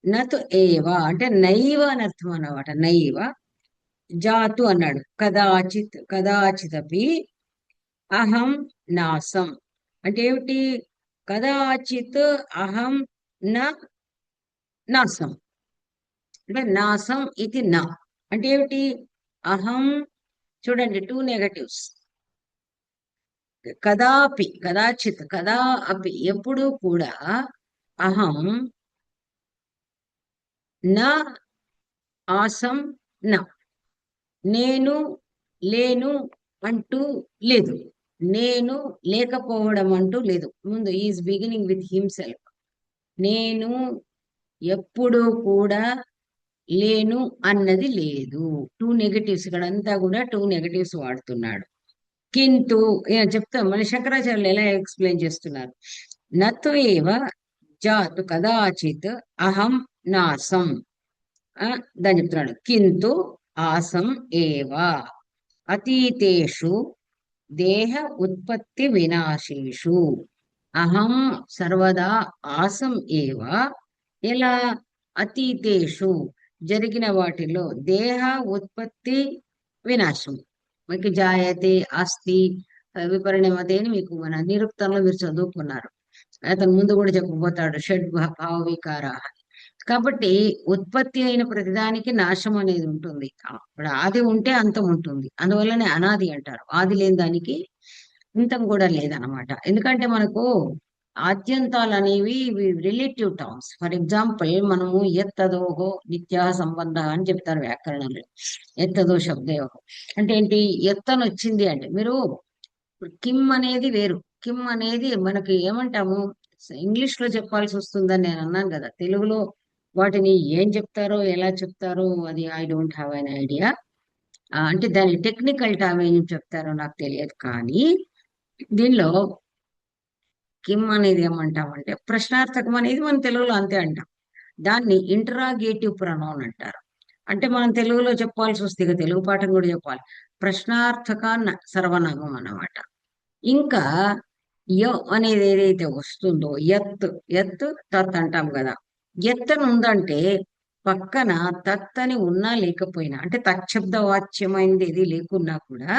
నతు ఏవ అంటే నైవ అని అర్థం అన్నమాట. నైవ జాతు అన్నాడు. కదాచిత్, కదాచితపి అహం నాసం అంటే ఏమిటి? కదాచిత్ అహం నాసం అంటే నాసం ఇది నా అంటే ఏమిటి? అహం, చూడండి 2 నెగటివ్స్. కదాపి, కదాచిత్, కదా అపి, ఎప్పుడు కూడా అహం నా ఆసం నా, నేను లేను అంటూ లేదు. నేను లేకపోవడం అంటూ లేదు. ముందు ఈజ్ బిగినింగ్ విత్ హిమ్సెల్ఫ్. నేను ఎప్పుడు కూడా లేను అన్నది లేదు. 2 నెగటివ్స్, ఇక్కడ అంతా కూడా 2 నెగటివ్స్ వాడుతున్నాడు. కింతు చెప్తాం, మన శంకరాచార్యులు ఎలా ఎక్స్ప్లెయిన్ చేస్తున్నారు. నతు ఏవ జాతు కదాచిత్ అహం నాసం, దాన్ని చెప్తున్నాడు. కింతు ఆసం ఏవ అతీతేషు దేహ ఉత్పత్తి వినాశేషు అహం సర్వదా ఆసం ఏవ. ఎలా? అతీతేషు జరిగిన వాటిలో, దేహ ఉత్పత్తి వినాశం. మీకు జాయతే, అస్తి, విపరిణమతే అని మీకు మన నిరుక్తంలో మీరు చదువుకున్నారు. అతను ముందు కూడా చెప్పబోతాడు భావ వికారా. కాబట్టి ఉత్పత్తి అయిన ప్రతిదానికి నాశం అనేది ఉంటుంది. ఇప్పుడు ఆది ఉంటే అంతం ఉంటుంది. అందువల్లనే అనాది అంటారు. ఆది లేని దానికి అంతం కూడా లేదనమాట. ఎందుకంటే మనకు ఆద్యంతాలు అనేవి రిలేటివ్ టర్మ్స్. ఫర్ ఎగ్జాంపుల్ మనము ఎత్తదోహో నిత్య సంబంధ అని చెప్తారు వ్యాకరణంలో. ఎత్తదో శబ్దయోహో అంటే ఏంటి? ఎత్తను వచ్చింది అంటే మీరు కిమ్ అనేది వేరు. కిమ్ అనేది మనకి ఏమంటాము? ఇంగ్లీష్ లో చెప్పాల్సి వస్తుందని నేను అన్నాను కదా. తెలుగులో వాటిని ఏం చెప్తారో ఎలా చెప్తారో అది I don't have an idea. అంటే దాని టెక్నికల్ టర్మ్ ఏం చెప్తారో నాకు తెలియదు. కానీ దీనిలో కిమ్ అనేది ఏమంటామంటే ప్రశ్నార్థకం అనేది మన తెలుగులో అంతే అంటాం. దాన్ని ఇంటరాగేటివ్ ప్రొనౌన్ అంటారు. అంటే మనం తెలుగులో చెప్పాల్సి వస్తే ఇక తెలుగు పాఠం కూడా చెప్పాలి. ప్రశ్నార్థక సర్వనామం అన్నమాట. ఇంకా య అనేది ఏదైతే వస్తుందో ఎత్, ఎత్ తత్ అంటాం కదా. ఎత్తను ఉందంటే పక్కన తత్ అని ఉన్నా లేకపోయినా అంటే తచ్చబ్ద వాచ్యమైనది ఏది లేకున్నా కూడా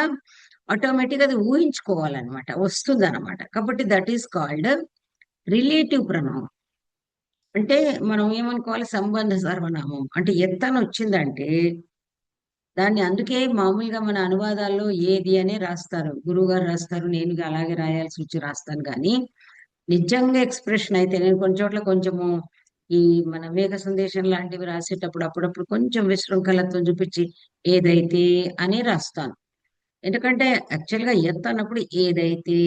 ఆటోమేటిక్ అది ఊహించుకోవాలన్నమాట, వస్తుంది అనమాట. కాబట్టి that is called relative pronoun. అంటే మనం ఏమనుకోవాలి? సంబంధ సర్వనామం. అంటే ఎత్తను వచ్చిందంటే దాన్ని అందుకే మామూలుగా మన అనువాదాల్లో ఏది అనే రాస్తారు. గురువు గారు రాస్తారు, నేను అలాగే రాయాల్సి వచ్చి రాస్తాను. కానీ నిజంగా ఎక్స్ప్రెషన్ అయితే నేను కొన్ని చోట్ల కొంచెము ఈ మన మేఘ సందేశం లాంటివి రాసేటప్పుడు అప్పుడప్పుడు కొంచెం విశృంఖలత్వం చూపించి ఏదైతే అని రాస్తాను. ఎందుకంటే యాక్చువల్ గా ఎత్ అన్నప్పుడు ఏదైతే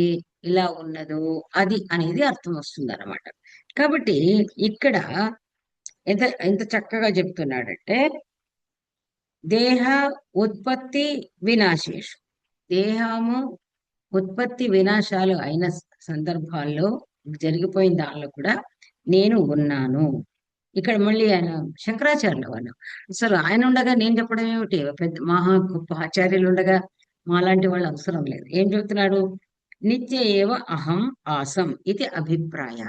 ఇలా ఉన్నదో అది అనేది అర్థం వస్తుంది అనమాట. కాబట్టి ఇక్కడ ఎంత ఎంత చక్కగా చెప్తున్నాడంటే దేహ ఉత్పత్తి వినాశేషు. దేహము ఉత్పత్తి వినాశాలు అయిన సందర్భాల్లో జరిగిపోయిన దానిలో కూడా నేను ఉన్నాను. ఇక్కడ మళ్ళీ ఆయన శంకరాచార్యుల వారు అసలు ఆయన ఉండగా నేను చెప్పడం ఏమిటి? పెద్ద మహా గొప్ప ఆచార్యులు ఉండగా మాలాంటి వాళ్ళు అవసరం లేదు. ఏం చెబుతున్నాడు? నిత్య ఏవ అహం ఆసం ఇది అభిప్రాయ.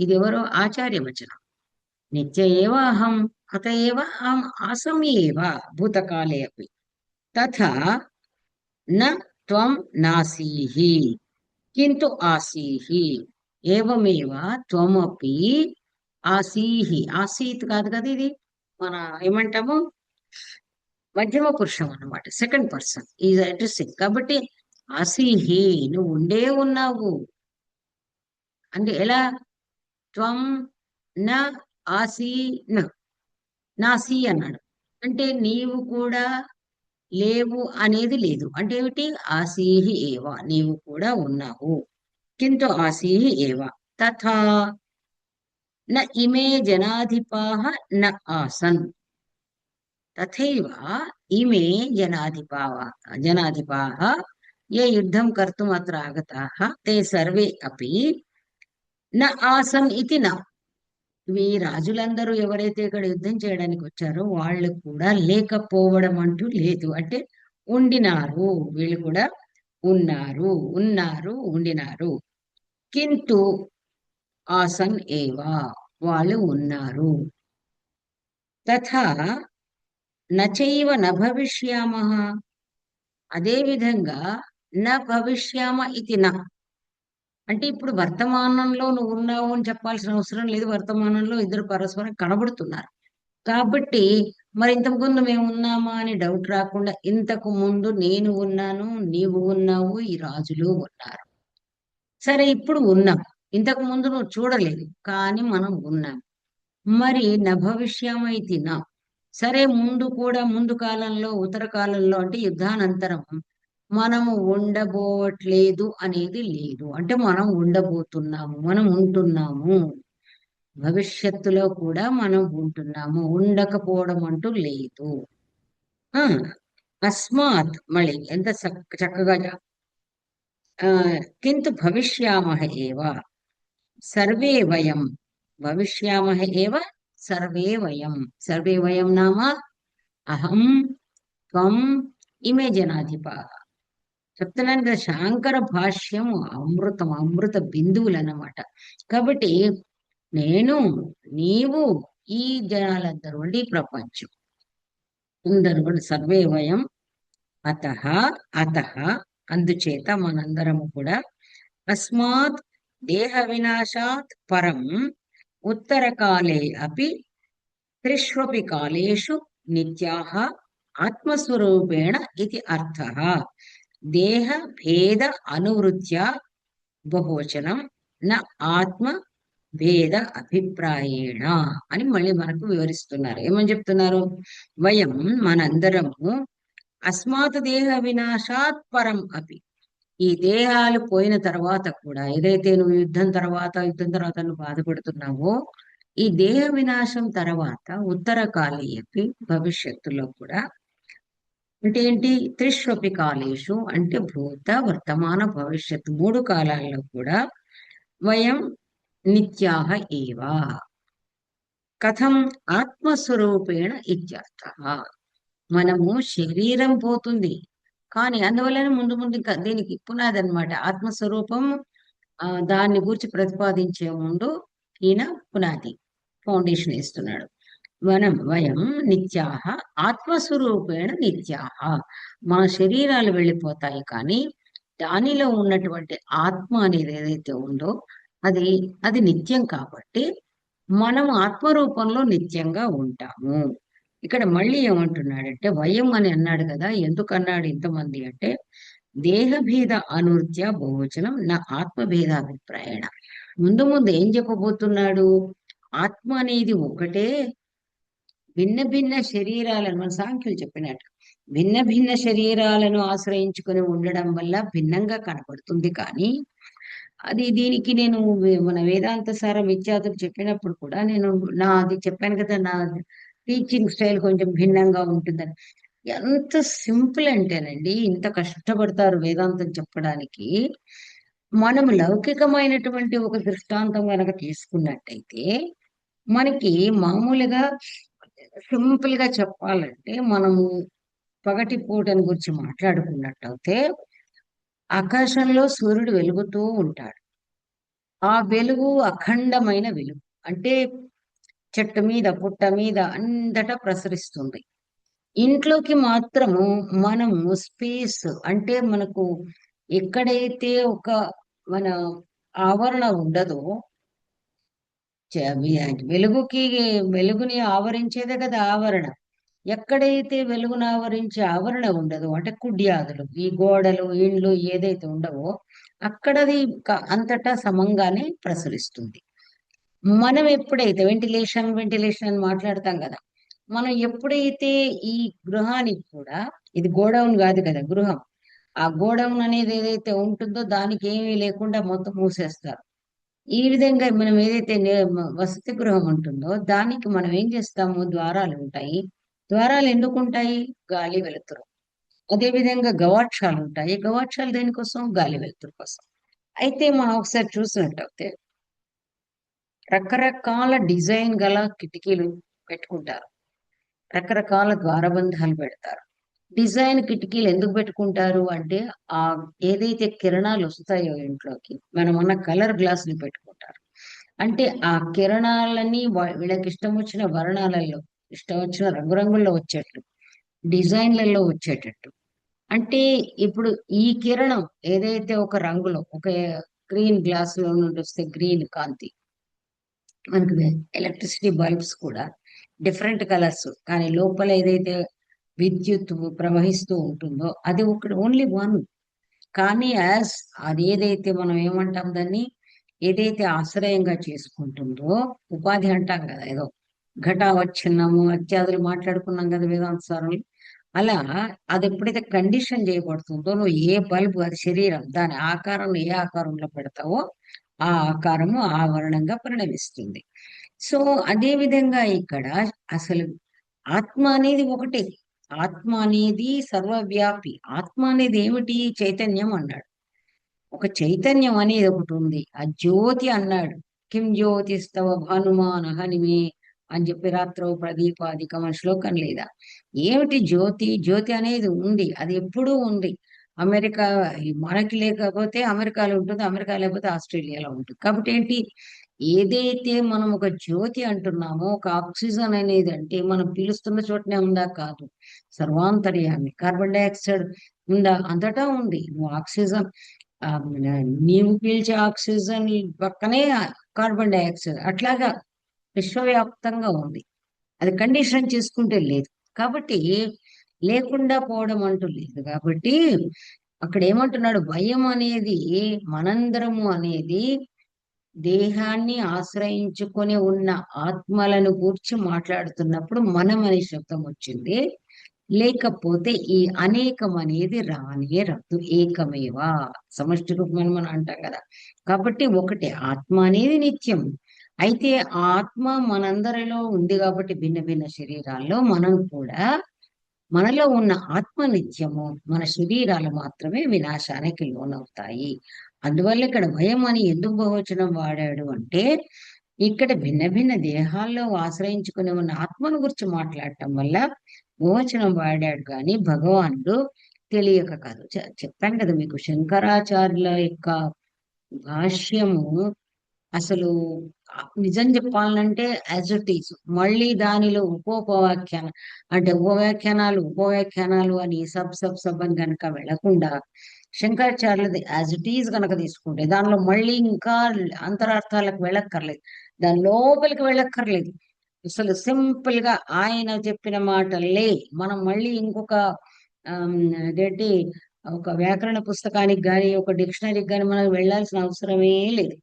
ఇది ఎవరో ఆచార్య వచనం. నిత్య ఏవ అహం, అత ఏవ అహం ఆసం ఏవ భూతకాలే అపి తథా న త్వం నాసీహి కింటు ఆసీహి ఏవమేవ త్వమపి ఆసీహి. ఆసీత్ కాదు కదా ఇది, మన ఏమంటాము? మధ్యమ పురుషం అన్నమాట, సెకండ్ పర్సన్ ఈజ్ అడ్రస్సింగ్. కాబట్టి ఆసీహి నువ్వు ఉండే ఉన్నావు అంటే ఎలా? త్వం న ఆసీ న నాసి అన్నాడు. అంటే నీవు కూడా లేవు అనేది లేదు. అంటే ఏమిటి? ఆసీహి ఏవ నీవు కూడా ఉన్నావు. కింటు ఆసీహి ఏవ తథా న ఇమే జనాధిపాః న ఆసన్. తథైవ ఇమే జనాధిపాः ఏ యుద్ధం కర్తుం అత్ర ఆగతాః తే సర్వే అపి న ఆసన్ ఇతి న. ఈ రాజులందరూ ఎవరైతే ఇక్కడ యుద్ధం చేయడానికి వచ్చారో వాళ్ళు కూడా లేకపోవడం అంటూ లేదు. అంటే ఉండినారు, వీళ్ళు కూడా ఉన్నారు, ఉన్నారు, ఉండినారు. కింటు ఆసన్ ఏవా వాళ్ళు ఉన్నారు. తథా నచైవ న భవిష్యామః అదే విధంగా న భవిష్యామ ఇది న. అంటే ఇప్పుడు వర్తమానంలో నువ్వు ఉన్నావు అని చెప్పాల్సిన అవసరం లేదు. వర్తమానంలో ఇద్దరు పరస్పరం కనబడుతున్నారు. కాబట్టి మరి ఇంతకు ముందు మేము ఉన్నామా అని డౌట్ రాకుండా ఇంతకు ముందు నేను ఉన్నాను, నీవు ఉన్నావు, ఈ రాజులు ఉన్నారు. సరే ఇప్పుడు ఉన్నాం. ఇంతకు ముందు నువ్వు చూడలేదు కానీ మనం ఉన్నాం. మరి న భవిష్యమైతి నా. సరే ముందు కూడా ముందు కాలంలో ఉత్తర కాలంలో అంటే యుద్ధానంతరం మనము ఉండబోవట్లేదు అనేది లేదు. అంటే మనం ఉండబోతున్నాము, మనం ఉంటున్నాము. భవిష్యత్తులో కూడా మనం ఉంటున్నాము, ఉండకపోవడం అంటూ లేదు. ఆ అస్మాత్ మళ్ళీ ఎంత చక్కగా ఆ కింటు భవిష్యామహ ఏవ సర్వే వయం. భవిష్యామహ ఏవ సర్వే వయం. సర్వే వయం నామ అహం త్వం ఇమే జనాధిపాః. చెప్తున్నాను కదా, శాంకర భాష్యం అమృతం, అమృత బిందువులు అన్నమాట. కాబట్టి నేను, నీవు, ఈ జనాలందరూ ఉండి ప్రపంచం అందరూ కూడా సర్వే వయం అతః అతః అందుచేత మనందరము కూడా అస్మాత్ దేహ వినాశాత్ పరం ఉత్తరకాలే అపి త్రిష్వపి కాలేషు నిత్యాః ఆత్మస్వరూపేణ ఇది అర్థః. దేహ భేద అనువృత్యా బహువచనం న ఆత్మ భేద అభిప్రాయేణ అని మళ్ళీ మనకు వివరిస్తున్నారు. ఏమని చెప్తున్నారు? వయం మనందరము అస్మాత్ దేహ వినాశాత్ పరం అపి, ఈ దేహాలు పోయిన తర్వాత కూడా, ఏదైతే నువ్వు యుద్ధం తర్వాత నువ్వు బాధపడుతున్నావో, ఈ దేహ వినాశం తర్వాత ఉత్తరకాలే అపి భవిష్యత్తులో కూడా, అంటే ఏంటి? త్రిష్వపి కాలేషు అంటే భూత వర్తమాన భవిష్యత్తు మూడు కాలాల్లో కూడా వయం నిత్యాః ఏవ. కథం? ఆత్మస్వరూపేణ ఇత్యర్థః. మనము శరీరం పోతుంది కానీ అందువలన ముందు ముందు ఇంకా దీనికి పునాది అనమాట ఆత్మస్వరూపం. దాన్ని గురించి ప్రతిపాదించే ముందు ఈయన పునాది ఫౌండేషన్ ఇస్తున్నాడు. వయం నిత్యాః ఆత్మస్వరూపేణ నిత్యాః. మా శరీరాలు వెళ్ళిపోతాయి కానీ దానిలో ఉన్నటువంటి ఆత్మ అనేది ఏదైతే ఉందో అది అది నిత్యం కాబట్టి మనం ఆత్మరూపంలో నిత్యంగా ఉంటాము. ఇక్కడ మళ్ళీ ఏమంటున్నాడంటే వయం అని అన్నాడు కదా, ఎందుకు అన్నాడు ఇంతమంది అంటే దేహభేద అనూర్త్య బహువచనం నా ఆత్మభేదాభిప్రాయణ. ముందు ముందు ఏం చెప్పబోతున్నాడు? ఆత్మ అనేది ఒకటే, భిన్న భిన్న శరీరాలను, మన సాంఖ్యులు చెప్పినట్టు భిన్న భిన్న శరీరాలను ఆశ్రయించుకొని ఉండడం వల్ల భిన్నంగా కనపడుతుంది. కానీ అది దీనికి నేను మన వేదాంత సారం విద్యార్థులు చెప్పినప్పుడు కూడా నేను అది చెప్పాను కదా, నా టీచింగ్ స్టైల్ కొంచెం భిన్నంగా ఉంటుందని. ఎంత సింపుల్ అంటేనండి, ఇంత కష్టపడతారు వేదాంతం చెప్పడానికి. మనం లౌకికమైనటువంటి ఒక దృష్టాంతం కనుక తీసుకున్నట్టయితే మనకి మామూలుగా సింపుల్ గా చెప్పాలంటే, మనము పగటి పూటని గురించి మాట్లాడుకున్నట్టయితే ఆకాశంలో సూర్యుడు వెలుగుతూ ఉంటాడు. ఆ వెలుగు అఖండమైన వెలుగు, అంటే చెట్టు మీద పుట్ట మీద అంతటా ప్రసరిస్తుంది. ఇంట్లోకి మాత్రము మనము స్పేస్ అంటే మనకు ఎక్కడైతే ఒక మన ఆవరణ ఉండదో, వెలుగుని ఆవరించేదే కదా ఆవరణ. ఎక్కడైతే వెలుగును ఆవరించే ఆవరణ ఉండదో, అంటే కుడ్యాదులు, ఈ గోడలు ఇండ్లు ఏదైతే ఉండవో అక్కడది అంతటా సమంగానే ప్రసరిస్తుంది. మనం ఎప్పుడైతే వెంటిలేషన్ అని మాట్లాడతాం కదా, మనం ఎప్పుడైతే ఈ గృహానికి కూడా, ఇది గోడౌన్ కాదు కదా గృహం, ఆ గోడౌన్ అనేది ఏదైతే ఉంటుందో దానికి ఏమీ లేకుండా మొత్తం మూసేస్తారు. ఈ విధంగా మనం ఏదైతే వసతి గృహం ఉంటుందో దానికి మనం ఏం చేస్తాము? ద్వారాలు ఉంటాయి. ద్వారాలు ఎందుకు ఉంటాయి? గాలి వెలుతురు. అదే విధంగా గవాక్షాలు ఉంటాయి. గవాక్షాలు దేనికోసం? గాలి వెలుతురు కోసం. అయితే మనం ఒకసారి చూసినట్టయితే రకరకాల డిజైన్ గల కిటికీలు పెట్టుకుంటారు, రకరకాల ద్వారబంధాలు పెడతారు. డిజైన్ కిటికీలు ఎందుకు పెట్టుకుంటారు అంటే, ఆ ఏదైతే కిరణాలు వస్తాయో ఇంట్లోకి, మనం అన్న కలర్ గ్లాసులు పెట్టుకుంటారు. అంటే ఆ కిరణాలని వీళ్ళకి ఇష్టం వచ్చిన వర్ణాలలో, ఇష్టం వచ్చిన రంగురంగుల్లో వచ్చేట్లు, డిజైన్లలో వచ్చేటట్టు. అంటే ఇప్పుడు ఈ కిరణం ఏదైతే ఒక రంగులో, ఒక గ్రీన్ గ్లాస్ లో నుండి వస్తే గ్రీన్ కాంతి, మనకి ఎలక్ట్రిసిటీ బల్బ్స్ కూడా డిఫరెంట్ కలర్స్, కానీ లోపల ఏదైతే విద్యుత్ ప్రవహిస్తూ ఉంటుందో అది ఒకటి ఓన్లీ వన్. కానీ అది ఏదైతే మనం ఏమంటాం దాన్ని, ఏదైతే ఆశ్రయంగా చేసుకుంటుందో, ఉపాధి అంటాం కదా, ఏదో ఘటావచ్ఛిన్నము అత్యాదులు మాట్లాడుకున్నాం కదా వేదాంతసారంలో. అలా అది ఎప్పుడైతే కండిషన్ చేయబడుతుందో, నువ్వు ఏ బల్బు, అది శరీరం, దాని ఆకారం ఏ ఆకారంలో పెడతావో ఆ ఆకారము ఆవరణంగా పరిణమిస్తుంది. సో అదే విధంగా ఇక్కడ అసలు ఆత్మ అనేది ఒకటే. ఆత్మ అనేది సర్వవ్యాపి. ఆత్మ అనేది ఏమిటి? చైతన్యం అన్నాడు. ఒక చైతన్యం అనేది ఒకటి ఉంది. ఆ జ్యోతి అన్నాడు. కిం జ్యోతిస్తవ భానుమాన హనిమే అని చెప్పి రాత్రో ప్రదీపాదిక మన శ్లోకం లేదా? ఏమిటి జ్యోతి? జ్యోతి అనేది ఉంది, అది ఎప్పుడూ ఉంది. అమెరికా మనకి లేకపోతే అమెరికాలో ఉంటుంది, అమెరికా లేకపోతే ఆస్ట్రేలియాలో ఉంటుంది. కాబట్టి ఏంటి? ఏదైతే మనం ఒక జ్యోతి అంటున్నామో, ఒక ఆక్సిజన్ అనేది అంటే మనం పీలుస్తున్న చోటనే ఉందా? కాదు. సర్వాంతర్యామి. కార్బన్ డైఆక్సైడ్ ఉందా? అంతటా ఉంది. నువ్వు ఆక్సిజన్ నీవు పీల్చే ఆక్సిజన్ పక్కనే కార్బన్ డైఆక్సైడ్ అట్లాగా విశ్వవ్యాప్తంగా ఉంది. అది కండిషన్ చేసుకుంటే లేదు. కాబట్టి లేకుండా పోవడం అంటూ లేదు. కాబట్టి అక్కడ ఏమంటున్నాడు? భయం అనేది మనందరము అనేది దేహాన్ని ఆశ్రయించుకొని ఉన్న ఆత్మలను గూర్చి మాట్లాడుతున్నప్పుడు మనం అనే శబ్దం వచ్చింది. లేకపోతే ఈ అనేకం అనేది రానే రాదు. ఏకమేవా సమష్టి రూపం అని మనం అంటాం కదా. కాబట్టి ఒకటే ఆత్మ అనేది నిత్యం. అయితే ఆ ఆత్మ మనందరిలో ఉంది కాబట్టి భిన్న భిన్న శరీరాల్లో మనం కూడా మనలో ఉన్న ఆత్మ నిత్యము. మన శరీరాలు మాత్రమే వినాశానికి లోనవుతాయి. అందువల్ల ఇక్కడ భయం అని ఎందుకు బహువచనం వాడాడు అంటే, ఇక్కడ భిన్న భిన్న దేహాల్లో ఆశ్రయించుకుని ఉన్న ఆత్మను గురించి మాట్లాడటం వల్ల బహువచనం వాడాడు కానీ భగవానుడు తెలియక కాదు. చెప్పాను కదా మీకు, శంకరాచార్యుల యొక్క భాష్యము అసలు నిజం చెప్పాలంటే యాజ్ ఇట్ ఈజ్. మళ్ళీ దానిలో ఉపోపవ్యాఖ్యాన అంటే ఉపవ్యాఖ్యానాలు అని సబ్ అని కనుక వెళ్లకుండా శంకరాచార్యులది యాజ్ ఇట్ ఈజ్ కనుక తీసుకుంటే దానిలో మళ్ళీ ఇంకా అంతరార్థాలకు వెళ్ళక్కర్లేదు, దాని లోపలికి వెళ్ళక్కర్లేదు. అసలు సింపుల్ గా ఆయన చెప్పిన మాటలే మనం మళ్ళీ ఇంకొక అదేంటి ఒక వ్యాకరణ పుస్తకానికి గాని ఒక డిక్షనరీకి గాని మనం వెళ్ళాల్సిన అవసరమే లేదు.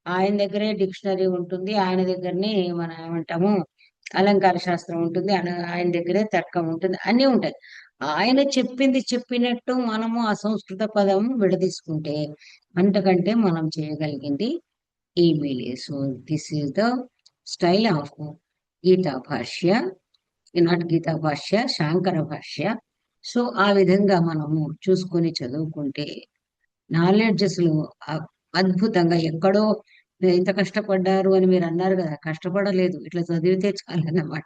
ఆయన దగ్గరే డిక్షనరీ ఉంటుంది, ఆయన దగ్గరనే మనం ఏమంటాము అలంకార శాస్త్రం ఉంటుంది, ఆయన దగ్గరే తర్కం ఉంటుంది, అన్నీ ఉంటాయి. ఆయన చెప్పింది చెప్పినట్టు మనము అసంస్కృత పదం విడదీసుకుంటే అంతకంటే మనం చేయగలిగింది ఏమీ లేదు. So this is the style of Gita Bhashya, not Gita భాష్య, శాంకర భాష్య. సో ఆ విధంగా మనము చూసుకొని చదువుకుంటే నాలెడ్జ్ అసలు అద్భుతంగా ఎక్కడో ఇంత కష్టపడ్డారు అని మీరు అన్నారు కదా, కష్టపడలేదు, ఇట్లా చదివితే చాలన్నమాట.